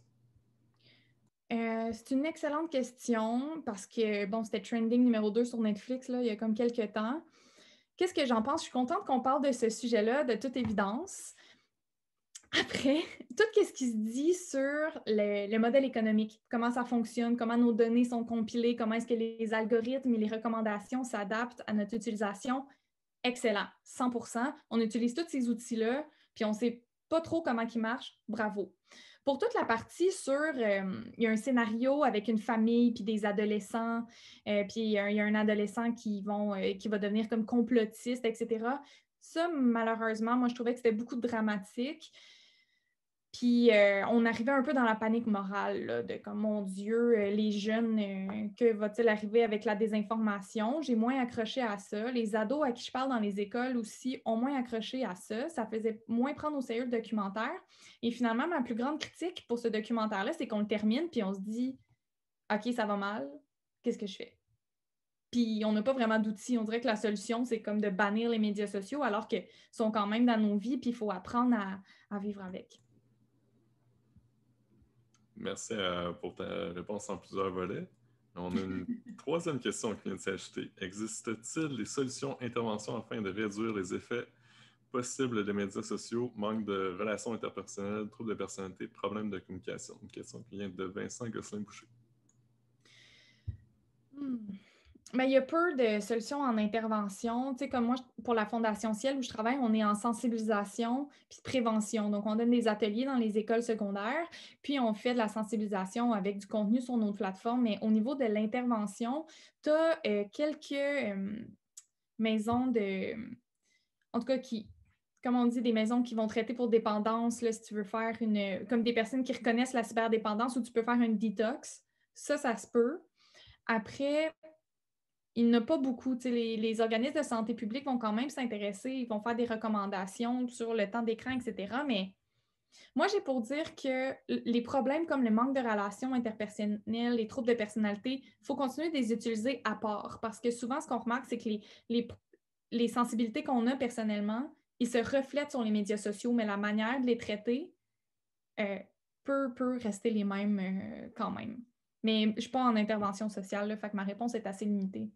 C'est une excellente question parce que, bon, c'était trending numéro 2 sur Netflix là, il y a comme quelques temps. Qu'est-ce que j'en pense? Je suis contente qu'on parle de ce sujet-là, de toute évidence. Après, tout ce qui se dit sur le modèle économique, comment ça fonctionne, comment nos données sont compilées, comment est-ce que les algorithmes et les recommandations s'adaptent à notre utilisation, excellent, 100%. On utilise tous ces outils-là, puis on ne sait pas trop comment ils marchent, bravo. Pour toute la partie sur, il y a un scénario avec une famille puis des adolescents, puis il y a un adolescent qui va devenir comme complotiste, etc. Ça, malheureusement, moi, je trouvais que c'était beaucoup de dramatique. Puis on arrivait un peu dans la panique morale, là, de comme, mon Dieu, les jeunes, que va-t-il arriver avec la désinformation? J'ai moins accroché à ça. Les ados à qui je parle dans les écoles aussi ont moins accroché à ça. Ça faisait moins prendre au sérieux le documentaire. Et finalement, ma plus grande critique pour ce documentaire-là, c'est qu'on le termine, puis on se dit, OK, ça va mal, qu'est-ce que je fais? Puis on n'a pas vraiment d'outils. On dirait que la solution, c'est comme de bannir les médias sociaux, alors qu'ils sont quand même dans nos vies, puis il faut apprendre à vivre avec. Merci pour ta réponse en plusieurs volets. On a une troisième question qui vient de s'ajouter. Existe-t-il des solutions interventions afin de réduire les effets possibles des médias sociaux, manque de relations interpersonnelles, troubles de personnalité, problèmes de communication? Une question qui vient de Vincent Gosselin-Boucher. Bien, il y a peu de solutions en intervention. Tu sais, comme moi, pour la Fondation Ciel où je travaille, on est en sensibilisation puis prévention. Donc, on donne des ateliers dans les écoles secondaires, puis on fait de la sensibilisation avec du contenu sur nos plateformes. Mais au niveau de l'intervention, tu as quelques maisons en tout cas, comme on dit, des maisons qui vont traiter pour dépendance, là, si tu veux faire comme des personnes qui reconnaissent la cyberdépendance, ou tu peux faire une détox. Ça se peut. Après, il n'y en a pas beaucoup. Les organismes de santé publique vont quand même s'intéresser, ils vont faire des recommandations sur le temps d'écran, etc. Mais moi, j'ai pour dire que les problèmes comme le manque de relations interpersonnelles, les troubles de personnalité, il faut continuer de les utiliser à part. Parce que souvent, ce qu'on remarque, c'est que les sensibilités qu'on a personnellement, ils se reflètent sur les médias sociaux, mais la manière de les traiter peut rester les mêmes quand même. Mais je ne suis pas en intervention sociale, là, fait que ma réponse est assez limitée.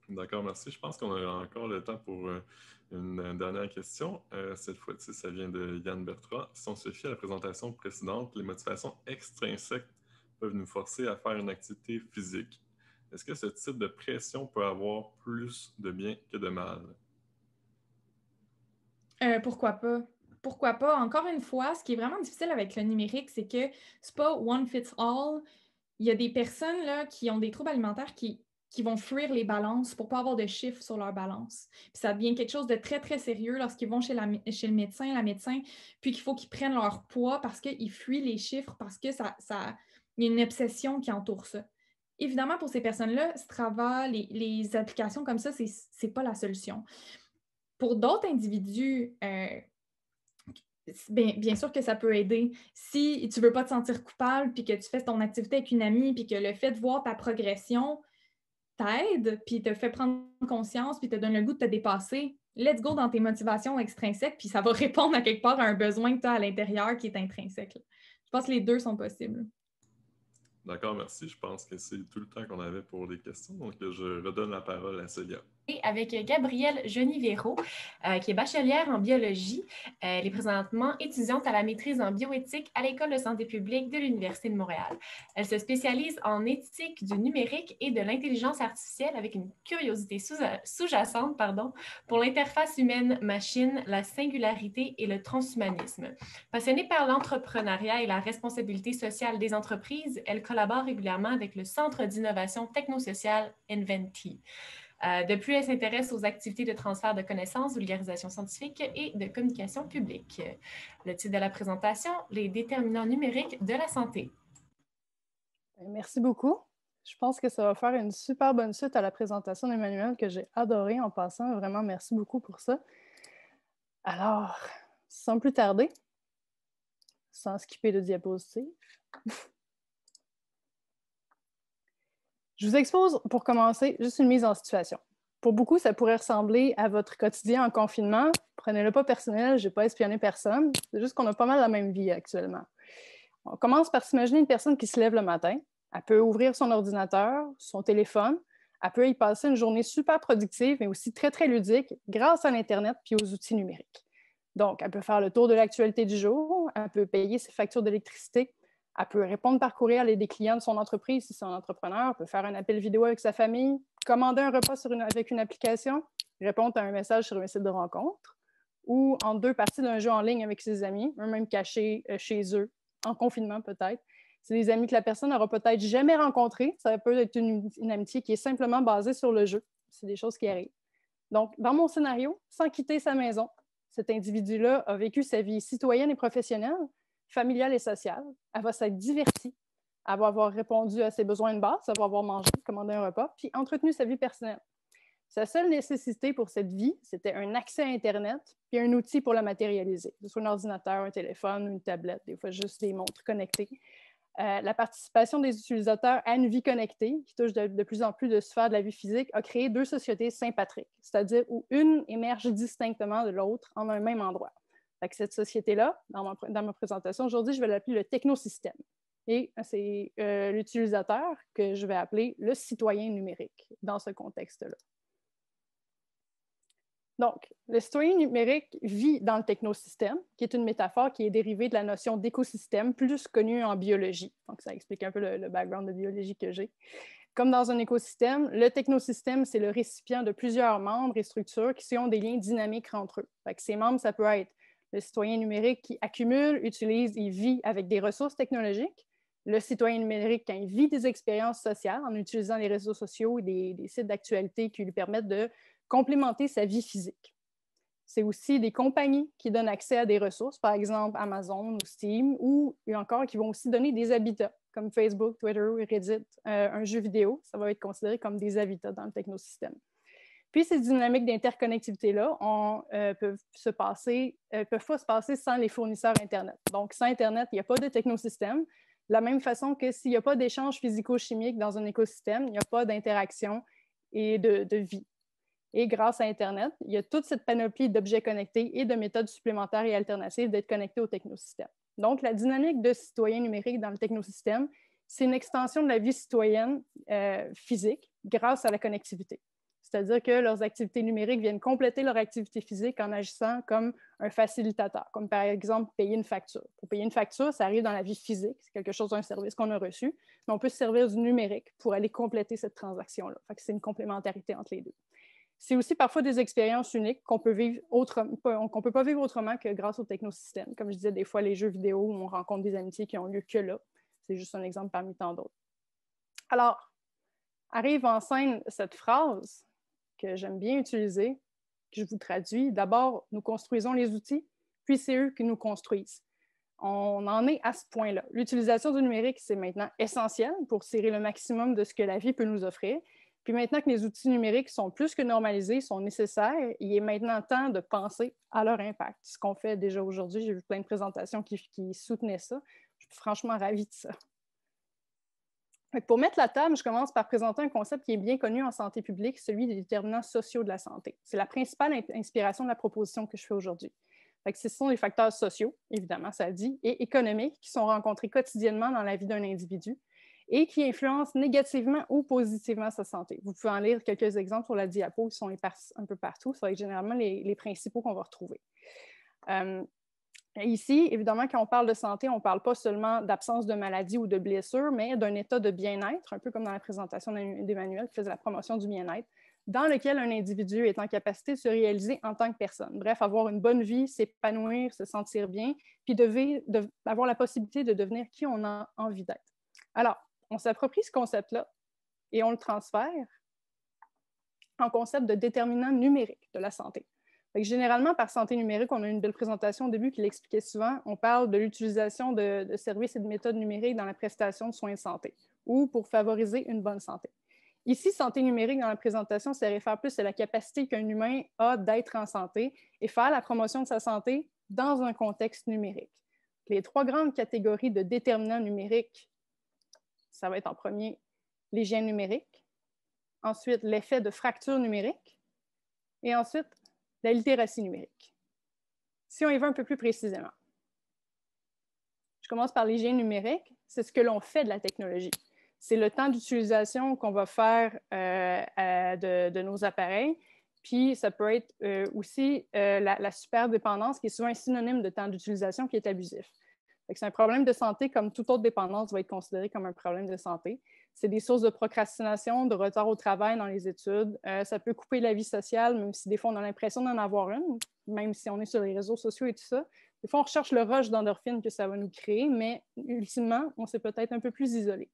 D'accord, merci. Je pense qu'on a encore le temps pour une dernière question. Cette fois-ci, ça vient de Yann Bertrand. Si on se fie à la présentation précédente, les motivations extrinsèques peuvent nous forcer à faire une activité physique. est-ce que ce type de pression peut avoir plus de bien que de mal? Pourquoi pas? Pourquoi pas? Encore une fois, ce qui est vraiment difficile avec le numérique, c'est que c'est pas one fits all. Il y a des personnes là, qui ont des troubles alimentaires qui vont fuir les balances pour pas avoir de chiffres sur leur balance. Puis ça devient quelque chose de très, très sérieux lorsqu'ils vont chez le médecin, la médecin, puis qu'il faut qu'ils prennent leur poids parce qu'ils fuient les chiffres, parce que il y a une obsession qui entoure ça. Évidemment, pour ces personnes-là, Strava, les applications comme ça, c'est pas la solution. Pour d'autres individus, bien sûr que ça peut aider. Si tu ne veux pas te sentir coupable, puis que tu fais ton activité avec une amie, puis que le fait de voir ta progression t'aide, puis te fait prendre conscience, puis te donne le goût de te dépasser, let's go dans tes motivations extrinsèques, puis ça va répondre à quelque part à un besoin que tu as à l'intérieur qui est intrinsèque. Je pense que les deux sont possibles. D'accord, merci. Je pense que c'est tout le temps qu'on avait pour les questions. Donc, je redonne la parole à Célia. Et avec Gabrielle Genivero, qui est bachelière en biologie. Elle est présentement étudiante à la maîtrise en bioéthique à l'École de santé publique de l'Université de Montréal. Elle se spécialise en éthique du numérique et de l'intelligence artificielle avec une curiosité sous-jacente pour l'interface humaine-machine, la singularité et le transhumanisme. Passionnée par l'entrepreneuriat et la responsabilité sociale des entreprises, elle collabore régulièrement avec le Centre d'innovation technosociale Inventi. De plus, elle s'intéresse aux activités de transfert de connaissances, vulgarisation scientifique et de communication publique. Le titre de la présentation, les déterminants numériques de la santé. Merci beaucoup. Je pense que ça va faire une super bonne suite à la présentation d'Emmanuel que j'ai adorée en passant. Vraiment, merci beaucoup pour ça. Alors, sans plus tarder, sans skipper de diapositive, je vous expose, pour commencer, juste une mise en situation. Pour beaucoup, ça pourrait ressembler à votre quotidien en confinement. Prenez-le pas personnel, je n'ai pas espionné personne. C'est juste qu'on a pas mal la même vie actuellement. On commence par s'imaginer une personne qui se lève le matin. Elle peut ouvrir son ordinateur, son téléphone. Elle peut y passer une journée super productive, mais aussi très, très ludique grâce à l'Internet puis aux outils numériques. Donc, elle peut faire le tour de l'actualité du jour. Elle peut payer ses factures d'électricité. Elle peut répondre par courriel à des clients de son entreprise si c'est un entrepreneur. Elle peut faire un appel vidéo avec sa famille, commander un repas avec une application, répondre à un message sur un site de rencontre ou en 2 parties d'un jeu en ligne avec ses amis, eux-mêmes cachés chez eux, en confinement peut-être. C'est des amis que la personne n'aura peut-être jamais rencontrés. Ça peut être une amitié qui est simplement basée sur le jeu. C'est des choses qui arrivent. Donc, dans mon scénario, sans quitter sa maison, cet individu-là a vécu sa vie citoyenne et professionnelle, familiale et sociale. Elle va s'être divertie. Elle va avoir répondu à ses besoins de base, elle va avoir mangé, commandé un repas, puis entretenu sa vie personnelle. Sa seule nécessité pour cette vie, c'était un accès à Internet puis un outil pour la matérialiser, que ce soit un ordinateur, un téléphone ou une tablette, des fois juste des montres connectées. La participation des utilisateurs à une vie connectée, qui touche de plus en plus de sphères de la vie physique, a créé 2 sociétés sympatriques, c'est-à-dire où une émerge distinctement de l'autre en un même endroit. Fait que cette société-là, dans ma présentation aujourd'hui, je vais l'appeler le technosystème. Et c'est l'utilisateur que je vais appeler le citoyen numérique dans ce contexte-là. Donc, le citoyen numérique vit dans le technosystème, qui est une métaphore qui est dérivée de la notion d'écosystème, plus connue en biologie. Donc, ça explique un peu le background de biologie que j'ai. Comme dans un écosystème, le technosystème, c'est le récipient de plusieurs membres et structures qui ont des liens dynamiques entre eux. Fait que ces membres, ça peut être le citoyen numérique qui accumule, utilise et vit avec des ressources technologiques, le citoyen numérique quand il vit des expériences sociales en utilisant les réseaux sociaux et des sites d'actualité qui lui permettent de complémenter sa vie physique. C'est aussi des compagnies qui donnent accès à des ressources, par exemple Amazon ou Steam, ou encore qui vont aussi donner des habitats, comme Facebook, Twitter, Reddit, un jeu vidéo. Ça va être considéré comme des habitats dans le technosystème. Puis ces dynamiques d'interconnectivité-là peuvent pas se passer sans les fournisseurs Internet. Donc, sans Internet, il n'y a pas de technosystème. De la même façon que s'il n'y a pas d'échange physico-chimique dans un écosystème, il n'y a pas d'interaction et de vie. Et grâce à Internet, il y a toute cette panoplie d'objets connectés et de méthodes supplémentaires et alternatives d'être connectés au technosystème. Donc, la dynamique de citoyen numérique dans le technosystème, c'est une extension de la vie citoyenne physique grâce à la connectivité. C'est-à-dire que leurs activités numériques viennent compléter leur activité physique en agissant comme un facilitateur, comme par exemple payer une facture. Pour payer une facture, ça arrive dans la vie physique, c'est quelque chose d'un service qu'on a reçu, mais on peut se servir du numérique pour aller compléter cette transaction-là. Fait que c'est une complémentarité entre les deux. C'est aussi parfois des expériences uniques qu'on peut vivre qu'on peut pas vivre autrement que grâce au technosystème. Comme je disais, des fois, les jeux vidéo où on rencontre des amitiés qui ont lieu que là. C'est juste un exemple parmi tant d'autres. Alors, arrive en scène cette phrase que j'aime bien utiliser, que je vous traduis. D'abord, nous construisons les outils, puis c'est eux qui nous construisent. On en est à ce point-là. L'utilisation du numérique, c'est maintenant essentiel pour tirer le maximum de ce que la vie peut nous offrir. Puis maintenant que les outils numériques sont plus que normalisés, sont nécessaires, il est maintenant temps de penser à leur impact. Ce qu'on fait déjà aujourd'hui, j'ai vu plein de présentations qui soutenaient ça. Je suis franchement ravie de ça. Pour mettre la table, je commence par présenter un concept qui est bien connu en santé publique, celui des déterminants sociaux de la santé. C'est la principale inspiration de la proposition que je fais aujourd'hui. Ce sont des facteurs sociaux, évidemment, ça dit, et économiques qui sont rencontrés quotidiennement dans la vie d'un individu et qui influencent négativement ou positivement sa santé. Vous pouvez en lire quelques exemples sur la diapo, ils sont un peu partout. Ça va être généralement les principaux qu'on va retrouver. Ici, évidemment, quand on parle de santé, on ne parle pas seulement d'absence de maladie ou de blessure, mais d'un état de bien-être, un peu comme dans la présentation d'Emmanuel qui faisait la promotion du bien-être, dans lequel un individu est en capacité de se réaliser en tant que personne. Bref, avoir une bonne vie, s'épanouir, se sentir bien, puis avoir la possibilité de devenir qui on a envie d'être. Alors, on s'approprie ce concept-là et on le transfère en concept de déterminant numérique de la santé. Généralement, par santé numérique, on a une belle présentation au début qui l'expliquait souvent. On parle de l'utilisation de services et de méthodes numériques dans la prestation de soins de santé ou pour favoriser une bonne santé. Ici, santé numérique dans la présentation, ça réfère plus à la capacité qu'un humain a d'être en santé et faire la promotion de sa santé dans un contexte numérique. Les trois grandes catégories de déterminants numériques, ça va être en premier l'hygiène numérique, ensuite l'effet de fracture numérique et ensuite la littératie numérique. Si on y va un peu plus précisément, je commence par l'hygiène numérique, c'est ce que l'on fait de la technologie. C'est le temps d'utilisation qu'on va faire de nos appareils, puis ça peut être aussi la superdépendance qui est souvent un synonyme de temps d'utilisation qui est abusif. C'est un problème de santé comme toute autre dépendance va être considéré comme un problème de santé. C'est des sources de procrastination, de retard au travail dans les études. Ça peut couper la vie sociale, même si des fois on a l'impression d'en avoir une, même si on est sur les réseaux sociaux et tout ça. Des fois, on recherche le rush d'endorphine que ça va nous créer, mais ultimement, on s'est peut-être un peu plus isolé.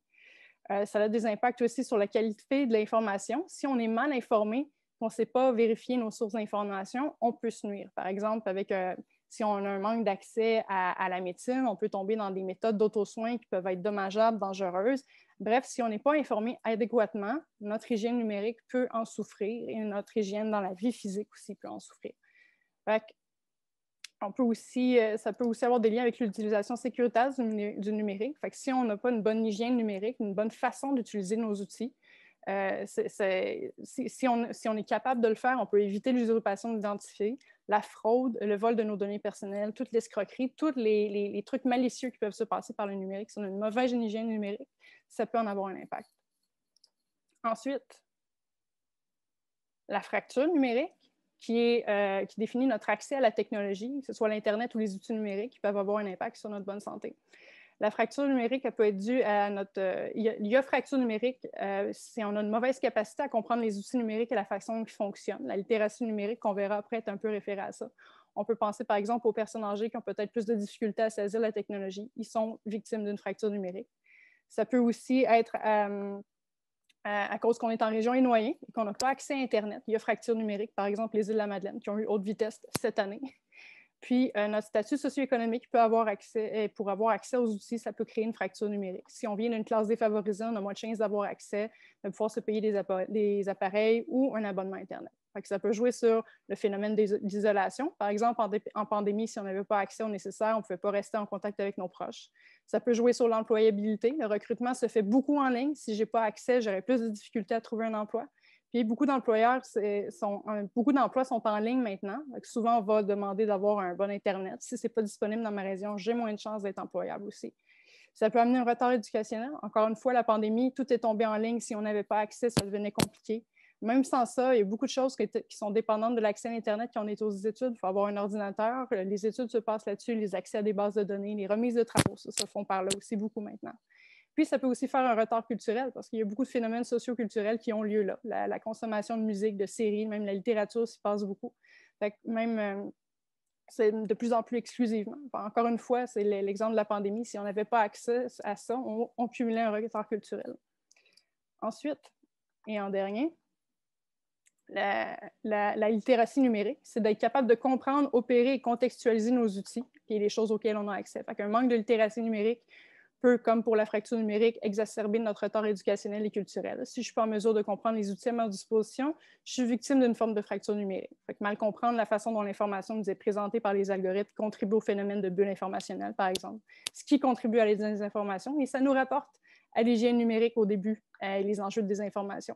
Ça a des impacts aussi sur la qualité de l'information. Si on est mal informé, qu'on ne sait pas vérifier nos sources d'information, on peut se nuire. Par exemple, si on a un manque d'accès à la médecine, on peut tomber dans des méthodes d'auto-soins qui peuvent être dommageables, dangereuses. Bref, si on n'est pas informé adéquatement, notre hygiène numérique peut en souffrir et notre hygiène dans la vie physique aussi peut en souffrir. Ça peut aussi avoir des liens avec l'utilisation sécuritaire du numérique. Si on n'a pas une bonne hygiène numérique, une bonne façon d'utiliser nos outils, si on est capable de le faire, on peut éviter l'usurpation d'identité, la fraude, le vol de nos données personnelles, toute l'escroquerie, tous les trucs malicieux qui peuvent se passer par le numérique. Si on a une mauvaise hygiène numérique, ça peut en avoir un impact. Ensuite, la fracture numérique qui définit notre accès à la technologie, que ce soit l'Internet ou les outils numériques qui peuvent avoir un impact sur notre bonne santé. La fracture numérique, elle peut être due à il y a fracture numérique si on a une mauvaise capacité à comprendre les outils numériques et la façon dont ils fonctionnent. La littératie numérique, qu'on verra après, est un peu référée à ça. On peut penser, par exemple, aux personnes âgées qui ont peut-être plus de difficultés à saisir la technologie. Ils sont victimes d'une fracture numérique. Ça peut aussi être à cause qu'on est en région éloignée et qu'on n'a pas accès à Internet. Il y a fracture numérique, par exemple, les îles de la Madeleine qui ont eu haute vitesse cette année. Puis, notre statut socio-économique pour avoir accès aux outils, ça peut créer une fracture numérique. Si on vient d'une classe défavorisée, on a moins de chances d'avoir accès, de pouvoir se payer des appareils ou un abonnement Internet. Ça peut jouer sur le phénomène d'isolation. Par exemple, en pandémie, si on n'avait pas accès au nécessaire, on ne pouvait pas rester en contact avec nos proches. Ça peut jouer sur l'employabilité. Le recrutement se fait beaucoup en ligne. Si je n'ai pas accès, j'aurais plus de difficultés à trouver un emploi. Puis beaucoup d'emplois sont en ligne maintenant. Donc, souvent, on va demander d'avoir un bon Internet. Si ce n'est pas disponible dans ma région, j'ai moins de chances d'être employable aussi. Ça peut amener un retard éducationnel. Encore une fois, la pandémie, tout est tombé en ligne. Si on n'avait pas accès, ça devenait compliqué. Même sans ça, il y a beaucoup de choses qui sont dépendantes de l'accès à Internet quand on est aux études. Il faut avoir un ordinateur. Les études se passent là-dessus, les accès à des bases de données, les remises de travaux, ça se font par là aussi beaucoup maintenant. Puis, ça peut aussi faire un retard culturel parce qu'il y a beaucoup de phénomènes socio-culturels qui ont lieu là. La consommation de musique, de séries, même la littérature s'y passe beaucoup. Fait que même, c'est de plus en plus exclusivement. Encore une fois, c'est l'exemple de la pandémie. Si on n'avait pas accès à ça, on cumulait un retard culturel. Ensuite, et en dernier, la littératie numérique, c'est d'être capable de comprendre, opérer et contextualiser nos outils et les choses auxquelles on a accès. Fait qu'un manque de littératie numérique peut, comme pour la fracture numérique, exacerber notre retard éducationnel et culturel. Si je ne suis pas en mesure de comprendre les outils à ma disposition, je suis victime d'une forme de fracture numérique. Fait que mal comprendre la façon dont l'information nous est présentée par les algorithmes contribue au phénomène de bulle informationnelle, par exemple, ce qui contribue à la désinformation, et ça nous rapporte à l'hygiène numérique au début et les enjeux de désinformation.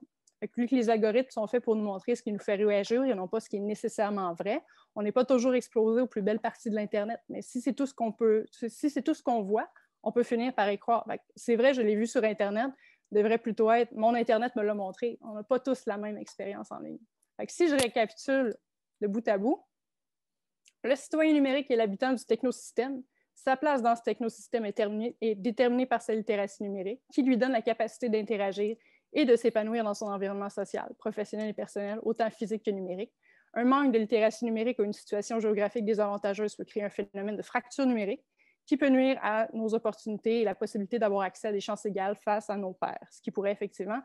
Vu que les algorithmes sont faits pour nous montrer ce qui nous fait réagir et non pas ce qui est nécessairement vrai, on n'est pas toujours exposé aux plus belles parties de l'Internet. Mais si c'est tout ce qu'on voit, on peut finir par y croire. C'est vrai, je l'ai vu sur Internet, devrait plutôt être « mon Internet me l'a montré ». On n'a pas tous la même expérience en ligne. Fait que si je récapitule de bout à bout, le citoyen numérique est l'habitant du technosystème. Sa place dans ce technosystème est déterminée par sa littératie numérique, qui lui donne la capacité d'interagir et de s'épanouir dans son environnement social, professionnel et personnel, autant physique que numérique. Un manque de littératie numérique ou une situation géographique désavantageuse peut créer un phénomène de fracture numérique qui peut nuire à nos opportunités et la possibilité d'avoir accès à des chances égales face à nos pairs, ce qui pourrait effectivement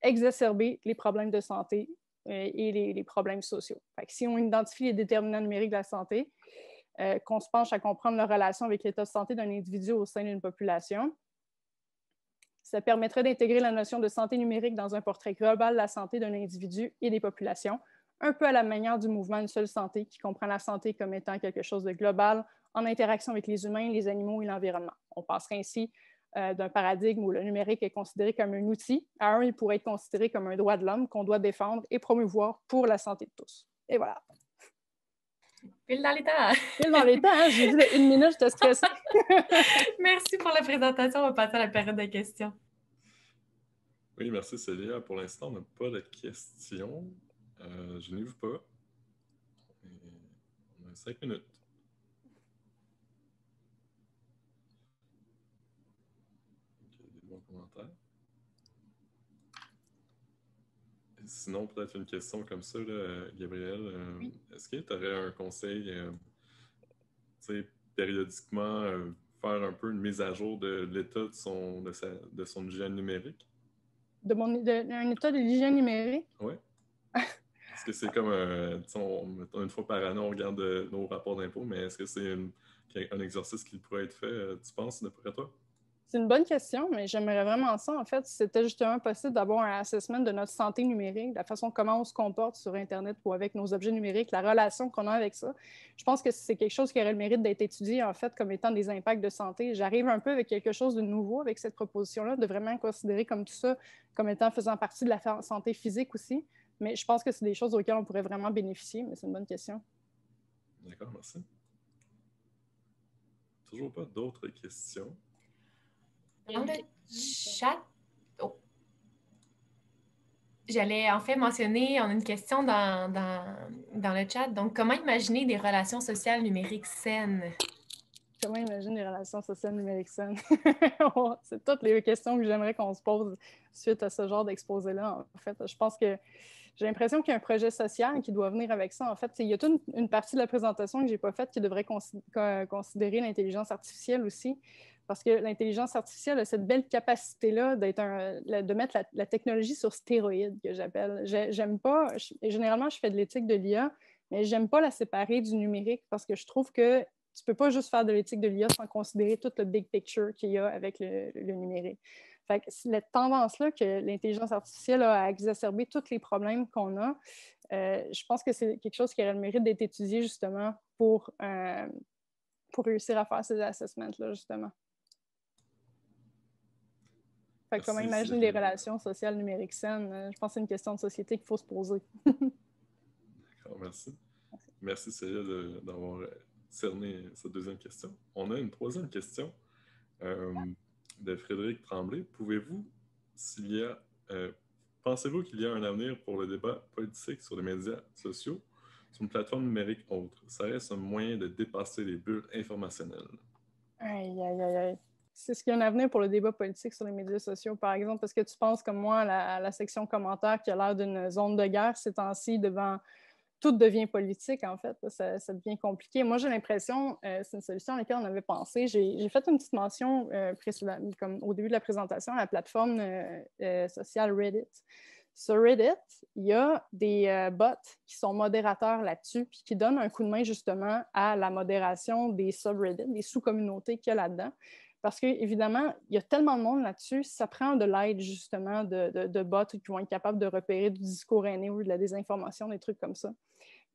exacerber les problèmes de santé et les problèmes sociaux. Fait que si on identifie les déterminants numériques de la santé, qu'on se penche à comprendre leur relation avec l'état de santé d'un individu au sein d'une population, ça permettrait d'intégrer la notion de santé numérique dans un portrait global de la santé d'un individu et des populations, un peu à la manière du mouvement Une seule santé, qui comprend la santé comme étant quelque chose de global en interaction avec les humains, les animaux et l'environnement. On passerait ainsi d'un paradigme où le numérique est considéré comme un outil à un, il pourrait être considéré comme un droit de l'homme qu'on doit défendre et promouvoir pour la santé de tous. Et voilà. Pile dans les temps. Pile dans les temps, hein? J'ai dit une minute, j'étais stressée. Merci pour la présentation. On va passer à la période de questions. Oui, merci Célia. Pour l'instant, on n'a pas de questions. Je n'ouvre pas. On a 5 minutes. Des bons commentaires. Sinon, peut-être une question comme ça, là, Gabrielle. Oui. Est-ce que tu aurais un conseil, périodiquement, faire un peu une mise à jour de l'état de son hygiène numérique? Un état de l'hygiène numérique? Oui. Est-ce que c'est comme, une fois par année, on regarde nos rapports d'impôts, mais est-ce que c'est un exercice qui pourrait être fait, tu penses, d'après toi? C'est une bonne question, mais j'aimerais vraiment ça. En fait, c'était justement possible d'avoir un assessment de notre santé numérique, la façon comment on se comporte sur Internet ou avec nos objets numériques, la relation qu'on a avec ça. Je pense que c'est quelque chose qui aurait le mérite d'être étudié, en fait, comme étant des impacts de santé. J'arrive un peu avec quelque chose de nouveau avec cette proposition-là, de vraiment considérer comme tout ça, comme étant faisant partie de la santé physique aussi. Mais je pense que c'est des choses auxquelles on pourrait vraiment bénéficier, mais c'est une bonne question. D'accord, merci. Toujours pas d'autres questions. Dans le chat, j'allais en fait mentionner, on a une question dans le chat. Donc, comment imaginer des relations sociales numériques saines? Comment imaginer des relations sociales numériques saines? C'est toutes les questions que j'aimerais qu'on se pose suite à ce genre d'exposé-là. En fait, je pense que j'ai l'impression qu'il y a un projet social qui doit venir avec ça. En fait, il y a toute une partie de la présentation que je n'ai pas faite qui devrait considérer l'intelligence artificielle aussi. Parce que l'intelligence artificielle a cette belle capacité-là de mettre la technologie sur stéroïdes, que j'appelle. J'aime pas, généralement, je fais de l'éthique de l'IA, mais j'aime pas la séparer du numérique parce que je trouve que tu peux pas juste faire de l'éthique de l'IA sans considérer tout le big picture qu'il y a avec le numérique. Fait que cette tendance-là que l'intelligence artificielle a exacerbé tous les problèmes qu'on a, je pense que c'est quelque chose qui aurait le mérite d'être étudié justement pour réussir à faire ces assessments-là, justement. Fait que comment imaginer les relations sociales numériques saines? Je pense que c'est une question de société qu'il faut se poser. D'accord, merci. Merci Célia d'avoir cerné cette deuxième question. On a une troisième question de Frédéric Tremblay. Pouvez-vous, s'il y a Pensez-vous qu'il y a un avenir pour le débat politique sur les médias sociaux, sur une plateforme numérique autre? Ça reste un moyen de dépasser les bulles informationnelles. Aïe, aïe, aïe, aïe. C'est ce qu'il y a un avenir pour le débat politique sur les médias sociaux, par exemple? Parce que tu penses comme moi à la section commentaires qui a l'air d'une zone de guerre ces temps-ci devant... Tout devient politique, en fait. Ça devient compliqué. Moi, j'ai l'impression, c'est une solution à laquelle on avait pensé. J'ai fait une petite mention précédemment, comme au début de la présentation, à la plateforme sociale Reddit. Sur Reddit, il y a des bots qui sont modérateurs là-dessus, puis qui donnent un coup de main justement à la modération des subreddits, des sous-communautés qu'il y a là-dedans. Parce qu'évidemment, il y a tellement de monde là-dessus, ça prend de l'aide justement de bots qui vont être capables de repérer du discours haineux ou de la désinformation, des trucs comme ça.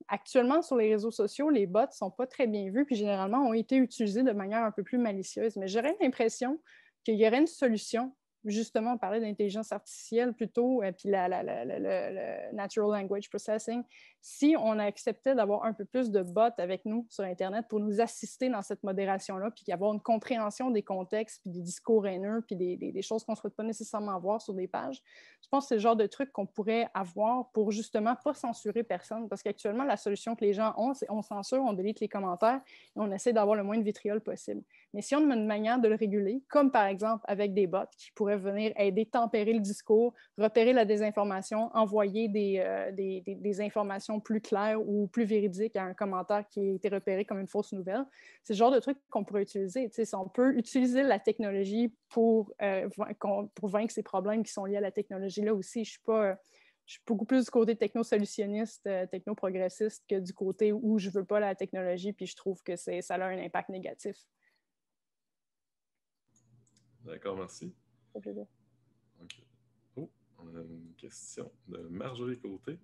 Actuellement, sur les réseaux sociaux, les bots ne sont pas très bien vus, puis généralement ont été utilisés de manière un peu plus malicieuse. Mais j'aurais l'impression qu'il y aurait une solution. Justement, on parlait d'intelligence artificielle plutôt, puis le Natural Language Processing. Si on acceptait d'avoir un peu plus de bots avec nous sur Internet pour nous assister dans cette modération-là, puis avoir une compréhension des contextes, puis des discours haineux, puis des choses qu'on ne souhaite pas nécessairement voir sur des pages, je pense que c'est le genre de truc qu'on pourrait avoir pour justement pas censurer personne. Parce qu'actuellement, la solution que les gens ont, c'est on censure, on délite les commentaires et on essaie d'avoir le moins de vitriol possible. Mais si on a une manière de le réguler, comme par exemple avec des bots qui pourraient venir aider, tempérer le discours, repérer la désinformation, envoyer des informations plus claires ou plus véridiques à un commentaire qui a été repéré comme une fausse nouvelle, c'est le genre de truc qu'on pourrait utiliser. Si on peut utiliser la technologie pour vaincre ces problèmes qui sont liés à la technologie-là aussi. Je suis beaucoup plus du côté techno-solutionniste, techno-progressiste que du côté où je ne veux pas la technologie puis je trouve que ça a un impact négatif. D'accord, merci. Ça fait plaisir. OK. Oh, on a une question de Marjorie Côté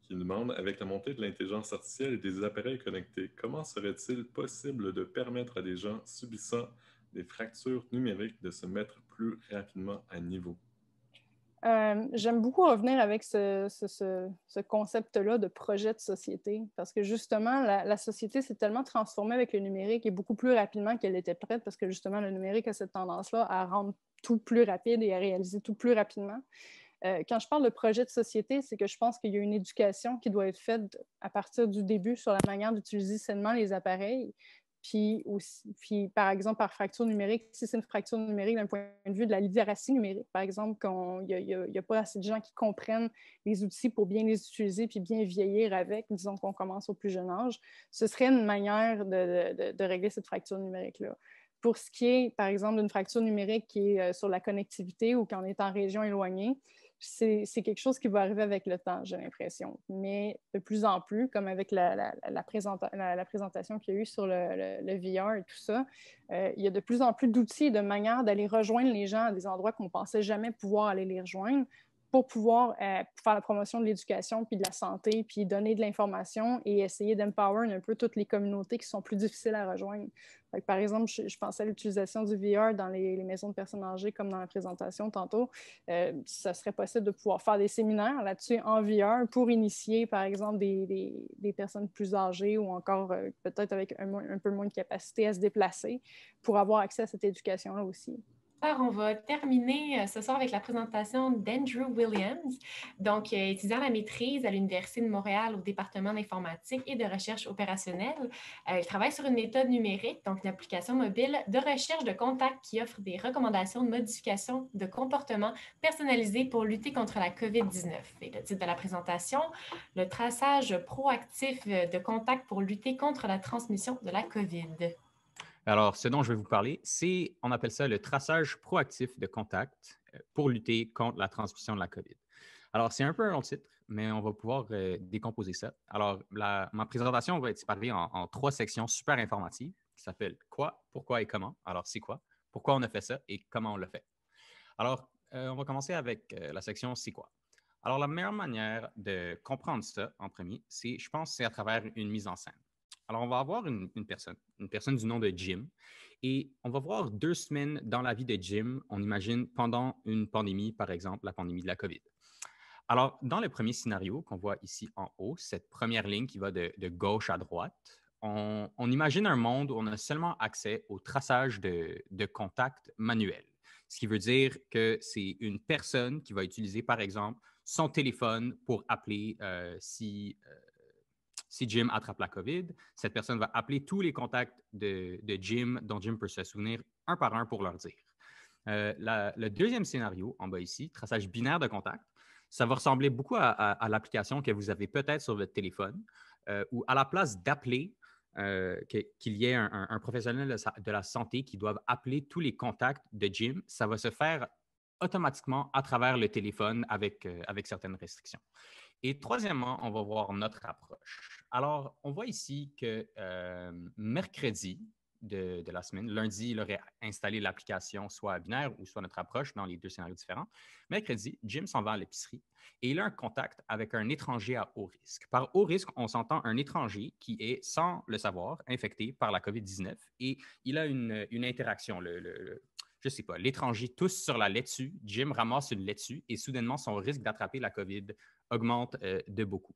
qui nous demande, avec la montée de l'intelligence artificielle et des appareils connectés, comment serait-il possible de permettre à des gens subissant des fractures numériques de se mettre plus rapidement à niveau? J'aime beaucoup revenir avec ce concept-là de projet de société parce que justement, la société s'est tellement transformée avec le numérique et beaucoup plus rapidement qu'elle était prête parce que justement, le numérique a cette tendance-là à rendre tout plus rapide et à réaliser tout plus rapidement. Quand je parle de projet de société, c'est que je pense qu'il y a une éducation qui doit être faite à partir du début sur la manière d'utiliser sainement les appareils. Puis, par exemple, par fracture numérique, si c'est une fracture numérique d'un point de vue de la littératie numérique, par exemple, qu'il n'y a pas assez de gens qui comprennent les outils pour bien les utiliser puis bien vieillir avec, disons qu'on commence au plus jeune âge, ce serait une manière de régler cette fracture numérique-là. Pour ce qui est, par exemple, d'une fracture numérique qui est sur la connectivité ou quand on est en région éloignée, c'est quelque chose qui va arriver avec le temps, j'ai l'impression. Mais de plus en plus, comme avec la présentation qu'il y a eu sur le VR et tout ça, il y a de plus en plus d'outils et de manières d'aller rejoindre les gens à des endroits qu'on ne pensait jamais pouvoir aller les rejoindre pour pouvoir faire la promotion de l'éducation puis de la santé, puis donner de l'information et essayer d'empower un peu toutes les communautés qui sont plus difficiles à rejoindre. Donc, par exemple, je pensais à l'utilisation du VR dans les maisons de personnes âgées, comme dans la présentation tantôt. Ça serait possible de pouvoir faire des séminaires là-dessus en VR pour initier, par exemple, des personnes plus âgées ou encore peut-être avec un peu moins de capacité à se déplacer pour avoir accès à cette éducation-là aussi. Alors, on va terminer ce soir avec la présentation d'Andrew Williams, donc étudiant à la maîtrise à l'Université de Montréal au département d'informatique et de recherche opérationnelle. Il travaille sur une méthode numérique, donc une application mobile de recherche de contacts qui offre des recommandations de modification de comportement personnalisés pour lutter contre la COVID-19. Et le titre de la présentation, le traçage proactif de contacts pour lutter contre la transmission de la COVID. Alors, ce dont je vais vous parler, on appelle ça le traçage proactif de contacts pour lutter contre la transmission de la COVID. Alors, c'est un peu un long titre, mais on va pouvoir décomposer ça. Alors, ma présentation va être séparée en 3 sections super informatives qui s'appellent quoi, pourquoi et comment. Alors, c'est quoi, pourquoi on a fait ça et comment on l'a fait. Alors, on va commencer avec la section c'est quoi. Alors, la meilleure manière de comprendre ça en premier, je pense, c'est à travers une mise en scène. Alors, on va avoir une personne du nom de Jim, et on va voir 2 semaines dans la vie de Jim, on imagine, pendant une pandémie, par exemple, la pandémie de la COVID. Alors, dans le premier scénario qu'on voit ici en haut, cette première ligne qui va de gauche à droite, on imagine un monde où on a seulement accès au traçage de contacts manuels. ce qui veut dire que c'est une personne qui va utiliser, par exemple, son téléphone pour appeler si Jim attrape la COVID. Cette personne va appeler tous les contacts de Jim dont Jim peut se souvenir un par un pour leur dire. Le deuxième scénario, en bas ici, traçage binaire de contact, ça va ressembler beaucoup à l'application que vous avez peut-être sur votre téléphone, où à la place d'appeler, qu'il y ait un professionnel de la santé qui doive appeler tous les contacts de Jim, ça va se faire automatiquement à travers le téléphone avec certaines restrictions. Et troisièmement, on va voir notre approche. Alors, on voit ici que mercredi de la semaine, lundi, il aurait installé l'application soit binaire ou soit notre approche dans les deux scénarios différents. Mercredi, Jim s'en va à l'épicerie et il a un contact avec un étranger à haut risque. Par haut risque, on s'entend un étranger qui est, sans le savoir, infecté par la COVID-19 et il a une interaction. Je ne sais pas, l'étranger tousse sur la laitue, Jim ramasse une laitue et soudainement, son risque d'attraper la COVID augmente de beaucoup.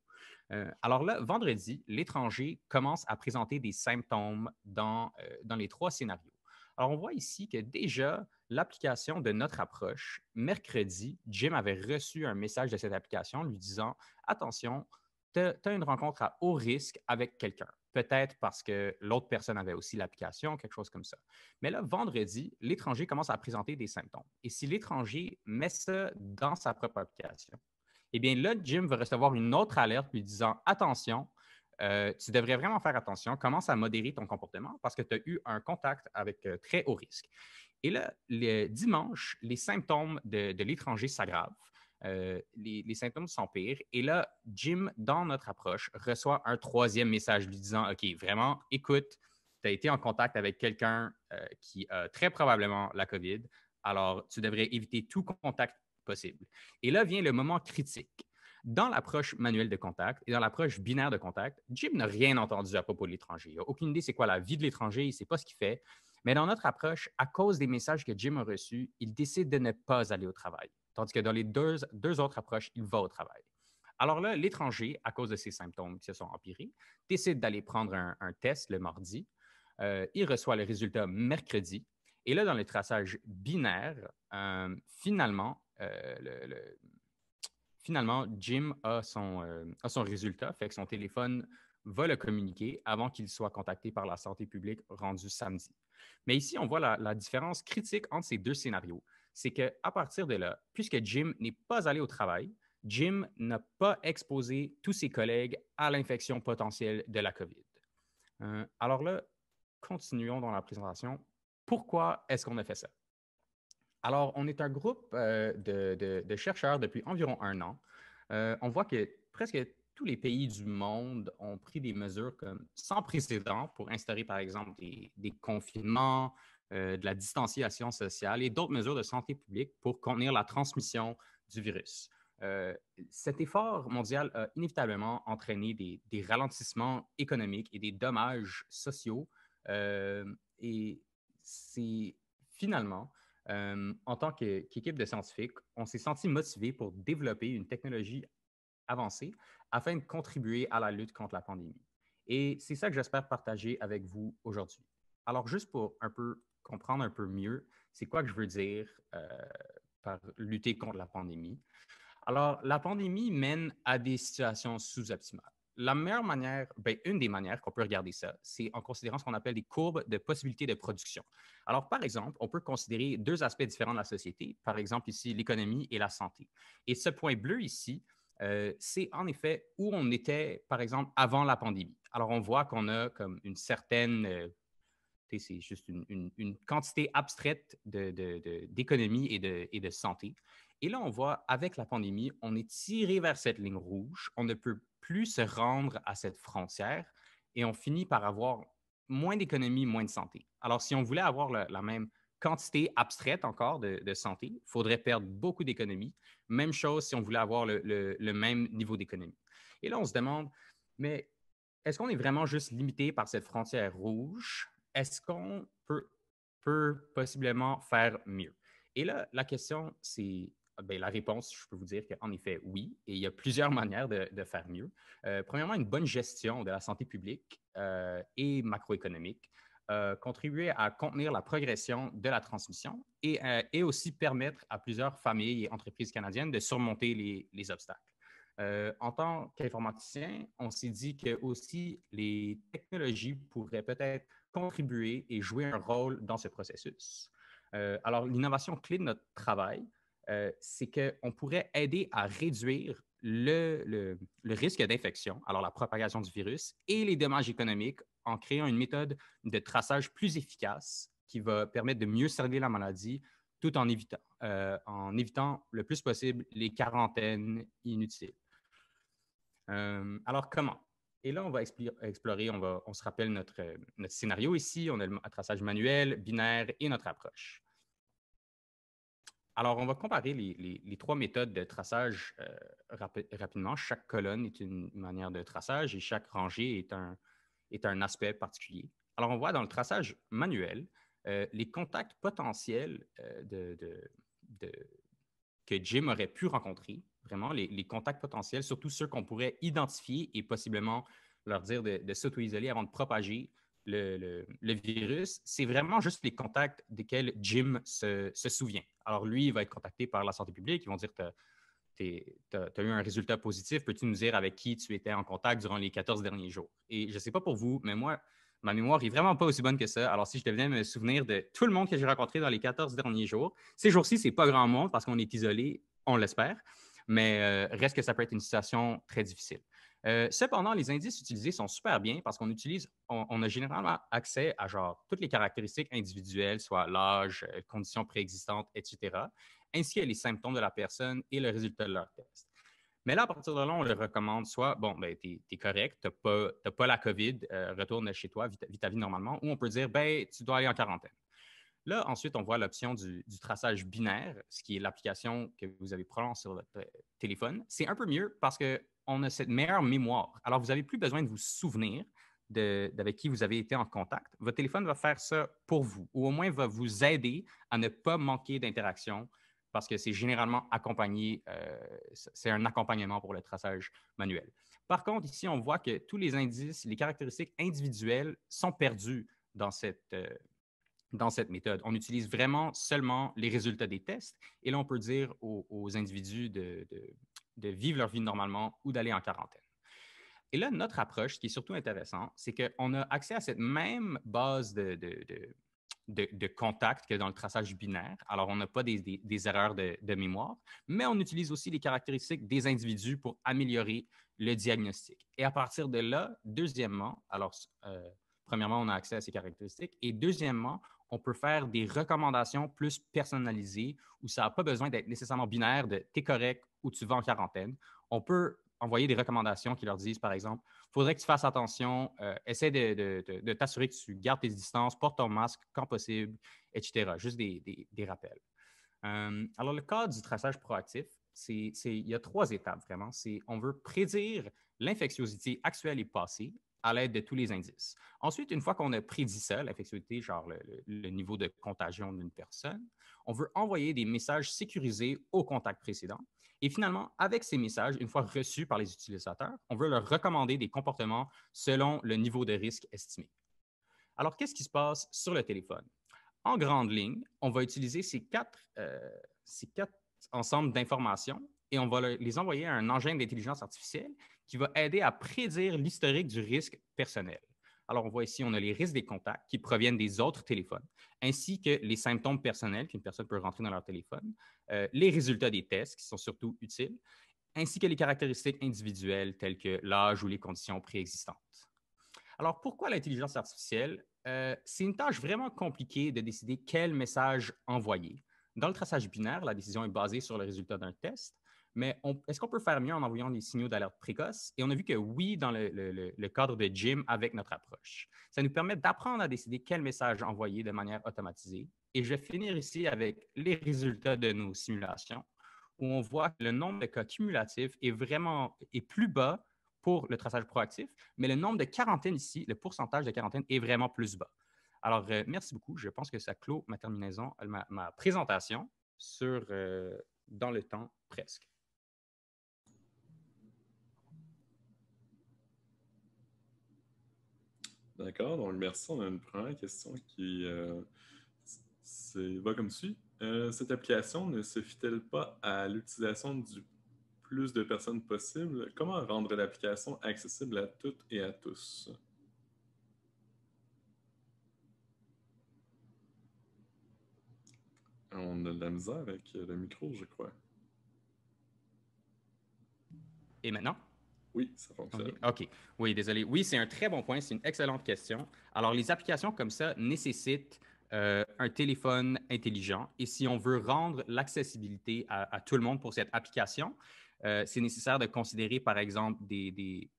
Alors là, vendredi, l'étranger commence à présenter des symptômes dans les trois scénarios. Alors, on voit ici que déjà, l'application de notre approche, mercredi, Jim avait reçu un message de cette application lui disant « Attention, tu as une rencontre à haut risque avec quelqu'un. » Peut-être parce que l'autre personne avait aussi l'application, quelque chose comme ça. Mais là, vendredi, l'étranger commence à présenter des symptômes. Et si l'étranger met ça dans sa propre application, eh bien là, Jim va recevoir une autre alerte lui disant « Attention, tu devrais vraiment faire attention, commence à modérer ton comportement parce que tu as eu un contact avec très haut risque. » Et là, le dimanche, les symptômes de l'étranger s'aggravent. Les symptômes sont pires. Et là, Jim, dans notre approche, reçoit un troisième message lui disant « OK, vraiment, écoute, tu as été en contact avec quelqu'un qui a très probablement la COVID, alors tu devrais éviter tout contact possible. » Et là vient le moment critique. Dans l'approche manuelle de contact et dans l'approche binaire de contact, Jim n'a rien entendu à propos de l'étranger. Il n'a aucune idée c'est quoi la vie de l'étranger, il ne sait pas ce qu'il fait. Mais dans notre approche, à cause des messages que Jim a reçus, il décide de ne pas aller au travail. Tandis que dans les deux autres approches, il va au travail. Alors là, l'étranger, à cause de ses symptômes qui se sont empirés, décide d'aller prendre un test le mardi. Il reçoit le résultat mercredi. Et là, dans le traçage binaire, finalement, Jim a son résultat, fait que son téléphone va le communiquer avant qu'il soit contacté par la santé publique rendu samedi. Mais ici, on voit la différence critique entre ces deux scénarios. C'est qu'à partir de là, puisque Jim n'est pas allé au travail, Jim n'a pas exposé tous ses collègues à l'infection potentielle de la COVID. Alors là, continuons dans la présentation. Pourquoi est-ce qu'on a fait ça? Alors, on est un groupe de chercheurs depuis environ 1 an. On voit que presque tous les pays du monde ont pris des mesures sans précédent pour instaurer, par exemple, des confinements, de la distanciation sociale et d'autres mesures de santé publique pour contenir la transmission du virus. Cet effort mondial a inévitablement entraîné des ralentissements économiques et des dommages sociaux. Et c'est finalement, en tant qu'équipe de scientifiques, on s'est senti motivé pour développer une technologie avancée afin de contribuer à la lutte contre la pandémie. Et c'est ça que j'espère partager avec vous aujourd'hui. Alors, juste pour comprendre un peu mieux, c'est quoi que je veux dire par lutter contre la pandémie? Alors, la pandémie mène à des situations sous-optimales. La meilleure manière, une des manières qu'on peut regarder ça, c'est en considérant ce qu'on appelle des courbes de possibilités de production. Alors, par exemple, on peut considérer 2 aspects différents de la société, par exemple ici l'économie et la santé. Et ce point bleu ici, c'est en effet où on était, par exemple, avant la pandémie. Alors, on voit qu'on a comme une certaine, c'est juste une quantité abstraite d'économie et de santé. Et là, on voit, avec la pandémie, on est tiré vers cette ligne rouge. On ne peut plus se rendre à cette frontière et on finit par avoir moins d'économie, moins de santé. Alors, si on voulait avoir la même quantité abstraite encore de santé, il faudrait perdre beaucoup d'économie. Même chose si on voulait avoir le même niveau d'économie. Et là, on se demande, mais est-ce qu'on est vraiment juste limité par cette frontière rouge? Est-ce qu'on peut possiblement faire mieux? Et là, la question, c'est... la réponse, je peux vous dire qu'en effet, oui. Et il y a plusieurs manières de faire mieux. Premièrement, une bonne gestion de la santé publique et macroéconomique. contribuer à contenir la progression de la transmission et aussi permettre à plusieurs familles et entreprises canadiennes de surmonter les obstacles. En tant qu'informaticien, on s'est dit que aussi les technologies pourraient peut-être contribuer et jouer un rôle dans ce processus. Alors, l'innovation clé de notre travail, c'est qu'on pourrait aider à réduire le risque d'infection, alors la propagation du virus, et les dommages économiques en créant une méthode de traçage plus efficace qui va permettre de mieux cerner la maladie tout en évitant le plus possible les quarantaines inutiles. Alors, comment? Et là, on va explorer, on se rappelle notre scénario ici. On a le traçage manuel, binaire et notre approche. Alors, on va comparer les trois méthodes de traçage rapidement. Chaque colonne est une manière de traçage et chaque rangée est un aspect particulier. Alors, on voit dans le traçage manuel les contacts potentiels que Jim aurait pu rencontrer, vraiment les contacts potentiels, surtout ceux qu'on pourrait identifier et possiblement leur dire de s'auto-isoler avant de propager le virus. C'est vraiment juste les contacts desquels Jim se souvient. Alors, lui, il va être contacté par la santé publique. Ils vont dire tu as eu un résultat positif. Peux-tu nous dire avec qui tu étais en contact durant les 14 derniers jours? Et je ne sais pas pour vous, mais moi, ma mémoire n'est vraiment pas aussi bonne que ça. Alors, si je devais me souvenir de tout le monde que j'ai rencontré dans les 14 derniers jours, ces jours-ci, ce n'est pas grand monde parce qu'on est isolé, on l'espère, mais reste que ça peut être une situation très difficile. Cependant, les indices utilisés sont super bien parce qu'on a généralement accès à genre toutes les caractéristiques individuelles, soit l'âge, conditions préexistantes, etc., ainsi que les symptômes de la personne et le résultat de leur test. Mais là, à partir de là, on leur recommande soit, bon, ben, tu es correct, tu n'as pas la COVID, retourne chez toi, vis ta vie normalement, ou on peut dire, ben, tu dois aller en quarantaine. Là, ensuite, on voit l'option du traçage binaire, ce qui est l'application que vous avez probablement sur votre téléphone. C'est un peu mieux parce qu'on a cette meilleure mémoire. Alors, vous n'avez plus besoin de vous souvenir d'avec qui vous avez été en contact. Votre téléphone va faire ça pour vous, ou au moins va vous aider à ne pas manquer d'interaction parce que c'est généralement accompagné, c'est un accompagnement pour le traçage manuel. Par contre, ici, on voit que tous les indices, les caractéristiques individuelles sont perdues dans cette méthode. On utilise vraiment seulement les résultats des tests et là, on peut dire aux individus de vivre leur vie normalement ou d'aller en quarantaine. Et là, notre approche, ce qui est surtout intéressant, c'est qu'on a accès à cette même base de contact que dans le traçage binaire. Alors, on n'a pas des erreurs de mémoire, mais on utilise aussi les caractéristiques des individus pour améliorer le diagnostic. Et à partir de là, deuxièmement, alors, premièrement, on a accès à ces caractéristiques et deuxièmement, on peut faire des recommandations plus personnalisées où ça n'a pas besoin d'être nécessairement binaire de « t'es correct » ou « tu vas en quarantaine ». On peut envoyer des recommandations qui leur disent, par exemple, il faudrait que tu fasses attention, essaie de t'assurer que tu gardes tes distances, porte ton masque quand possible, etc. Juste des rappels. Alors, le cas du traçage proactif, il y a 3 étapes vraiment. On veut prédire l'infectiosité actuelle et passée à l'aide de tous les indices. Ensuite, une fois qu'on a prédit ça, l'infectiosité, genre le niveau de contagion d'une personne, on veut envoyer des messages sécurisés au contact précédent. Et finalement, avec ces messages, une fois reçus par les utilisateurs, on veut leur recommander des comportements selon le niveau de risque estimé. Alors, qu'est-ce qui se passe sur le téléphone? En grande ligne, on va utiliser ces quatre ensembles d'informations et on va les envoyer à un engin d'intelligence artificielle qui va aider à prédire l'historique du risque personnel. Alors, on voit ici, on a les risques des contacts qui proviennent des autres téléphones, ainsi que les symptômes personnels qu'une personne peut rentrer dans leur téléphone, les résultats des tests qui sont surtout utiles, ainsi que les caractéristiques individuelles telles que l'âge ou les conditions préexistantes. Alors, pourquoi l'intelligence artificielle? C'est une tâche vraiment compliquée de décider quel message envoyer. Dans le traçage binaire, la décision est basée sur le résultat d'un test, mais est-ce qu'on peut faire mieux en envoyant des signaux d'alerte précoce? Et on a vu que oui, dans le cadre de Jim avec notre approche. Ça nous permet d'apprendre à décider quel message envoyer de manière automatisée. Et je vais finir ici avec les résultats de nos simulations, où on voit que le nombre de cas cumulatifs est plus bas pour le traçage proactif, mais le nombre de quarantaines ici, le pourcentage de quarantaine est vraiment plus bas. Alors, merci beaucoup. Je pense que ça clôt ma terminaison, ma présentation dans le temps presque. D'accord, donc merci. On a une première question qui va comme suit. Cette application ne se fit-elle pas à l'utilisation du plus de personnes possible? Comment rendre l'application accessible à toutes et à tous? On a de la misère avec le micro, je crois. Et maintenant? Oui, ça fonctionne. OK. Oui, désolé. Oui, c'est un très bon point. C'est une excellente question. Alors, les applications comme ça nécessitent un téléphone intelligent. Et si on veut rendre l'accessibilité à tout le monde pour cette application, c'est nécessaire de considérer, par exemple, des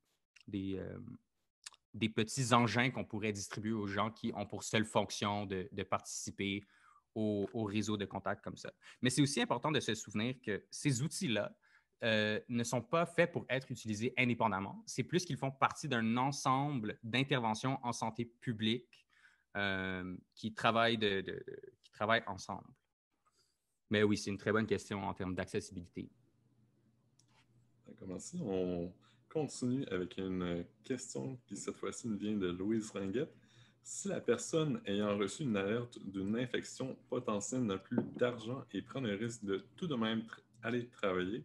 petits engins qu'on pourrait distribuer aux gens qui ont pour seule fonction de participer au réseau de contacts comme ça. Mais c'est aussi important de se souvenir que ces outils-là ne sont pas faits pour être utilisés indépendamment. C'est plus qu'ils font partie d'un ensemble d'interventions en santé publique qui travaillent ensemble. Mais oui, c'est une très bonne question en termes d'accessibilité. D'accord, merci. On continue avec une question qui, cette fois-ci, nous vient de Louise Ringuette. Si la personne ayant reçu une alerte d'une infection potentielle n'a plus d'argent et prend le risque de tout de même aller travailler,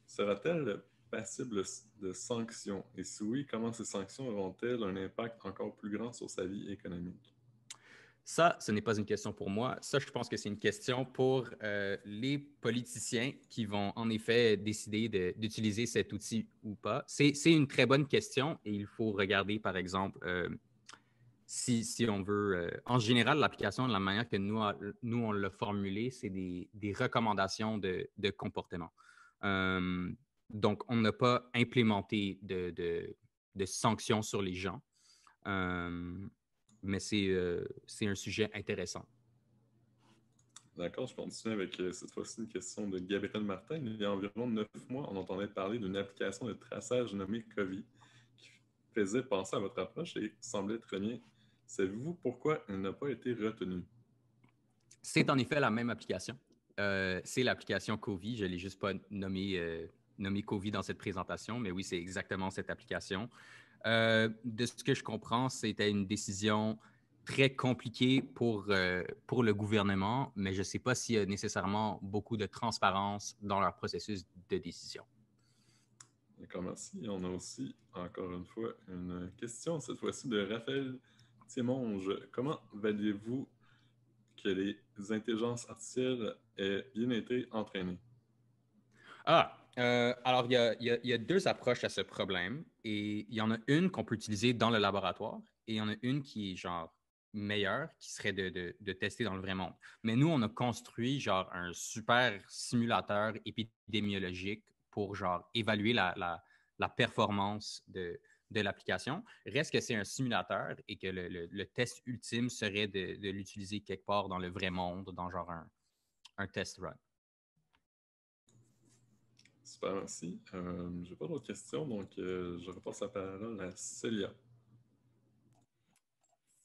sera-t-elle passible de sanctions? Et si oui, comment ces sanctions auront-elles un impact encore plus grand sur sa vie économique? Ça, ce n'est pas une question pour moi. Ça, je pense que c'est une question pour les politiciens qui vont en effet décider d'utiliser cet outil ou pas. C'est une très bonne question et il faut regarder, par exemple, si on veut... en général, l'application, de la manière que nous on l'a formulée, c'est des recommandations de comportement. Donc, on n'a pas implémenté de sanctions sur les gens. Mais c'est un sujet intéressant. D'accord, je continue avec cette fois-ci une question de Gabriel Martin. Il y a environ 9 mois, on entendait parler d'une application de traçage nommée COVID qui faisait penser à votre approche et semblait très bien. Savez-vous pourquoi elle n'a pas été retenue? C'est en effet la même application. C'est l'application COVID. Je ne l'ai juste pas nommé COVID dans cette présentation, mais oui, c'est exactement cette application. De ce que je comprends, c'était une décision très compliquée pour le gouvernement, mais je ne sais pas s'il y a nécessairement beaucoup de transparence dans leur processus de décision. D'accord, merci. On a aussi, encore une fois, une question, cette fois-ci de Raphaël Thiémonge. Comment validez-vous que les intelligences artificielles aient bien été entraînées? Alors, il y a deux approches à ce problème et il y en a une qu'on peut utiliser dans le laboratoire et il y en a une qui est genre meilleure, qui serait de tester dans le vrai monde. Mais nous, on a construit genre un super simulateur épidémiologique pour genre évaluer la performance de l'application. Reste que c'est un simulateur et que le test ultime serait de l'utiliser quelque part dans le vrai monde, dans genre un test run. Super, merci. Je n'ai pas d'autres questions, donc je repasse la parole à Célia.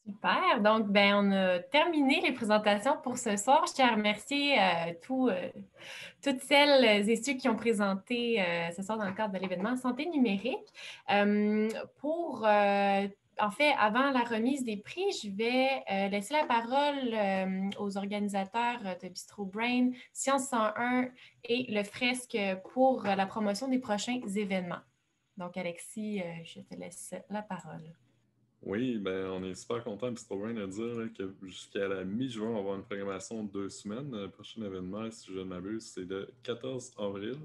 Super. Donc, on a terminé les présentations pour ce soir. Je tiens à remercier toutes celles et ceux qui ont présenté ce soir dans le cadre de l'événement Santé numérique. En fait, avant la remise des prix, je vais laisser la parole aux organisateurs de Bistro Brain, Science 101 et le Fresque pour la promotion des prochains événements. Donc, Alexis, je te laisse la parole. Oui, on est super content, Bistro Brain, de dire là, que jusqu'à la mi-juin, on va avoir une programmation de 2 semaines. Le prochain événement, si je ne m'abuse, c'est le 14 avril,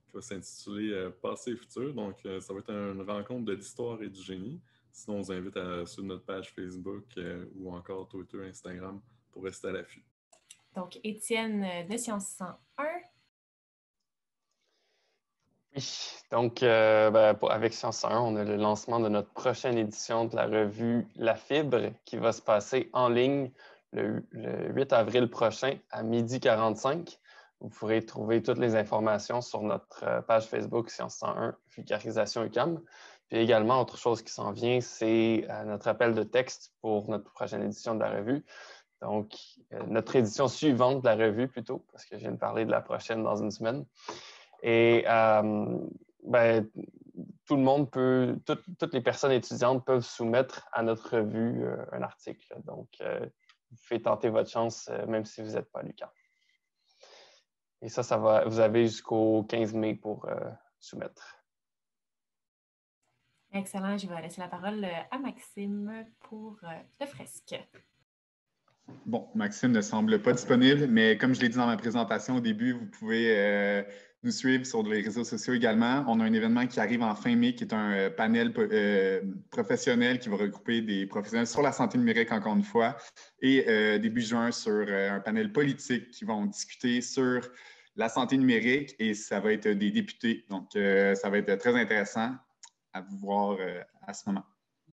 qui va s'intituler Passé et futur. Donc, ça va être une rencontre de l'histoire et du génie. Sinon, on vous invite à suivre notre page Facebook ou encore Twitter, Instagram pour rester à l'affût. Donc, Étienne de Science 101. Oui, donc avec Science 101, on a le lancement de notre prochaine édition de la revue La Fibre qui va se passer en ligne le 8 avril prochain à 12h45. Vous pourrez trouver toutes les informations sur notre page Facebook Science 101 Vulgarisation UQAM. Puis également, autre chose qui s'en vient, c'est notre appel de texte pour notre prochaine édition de la revue. Donc, notre édition suivante de la revue plutôt, parce que je viens de parler de la prochaine dans une semaine. Et tout le monde peut, toutes les personnes étudiantes peuvent soumettre à notre revue un article. Donc, vous pouvez tenter votre chance même si vous n'êtes pas à l'UQAM. Et ça va, vous avez jusqu'au 15 mai pour soumettre. Excellent. Je vais laisser la parole à Maxime pour le fresque. Bon, Maxime ne semble pas disponible, mais comme je l'ai dit dans ma présentation au début, vous pouvez nous suivre sur les réseaux sociaux également. On a un événement qui arrive en fin mai qui est un panel professionnel qui va regrouper des professionnels sur la santé numérique, encore une fois, et début juin sur un panel politique qui vont discuter sur la santé numérique et ça va être des députés. Donc, ça va être très intéressant à vous voir à ce moment.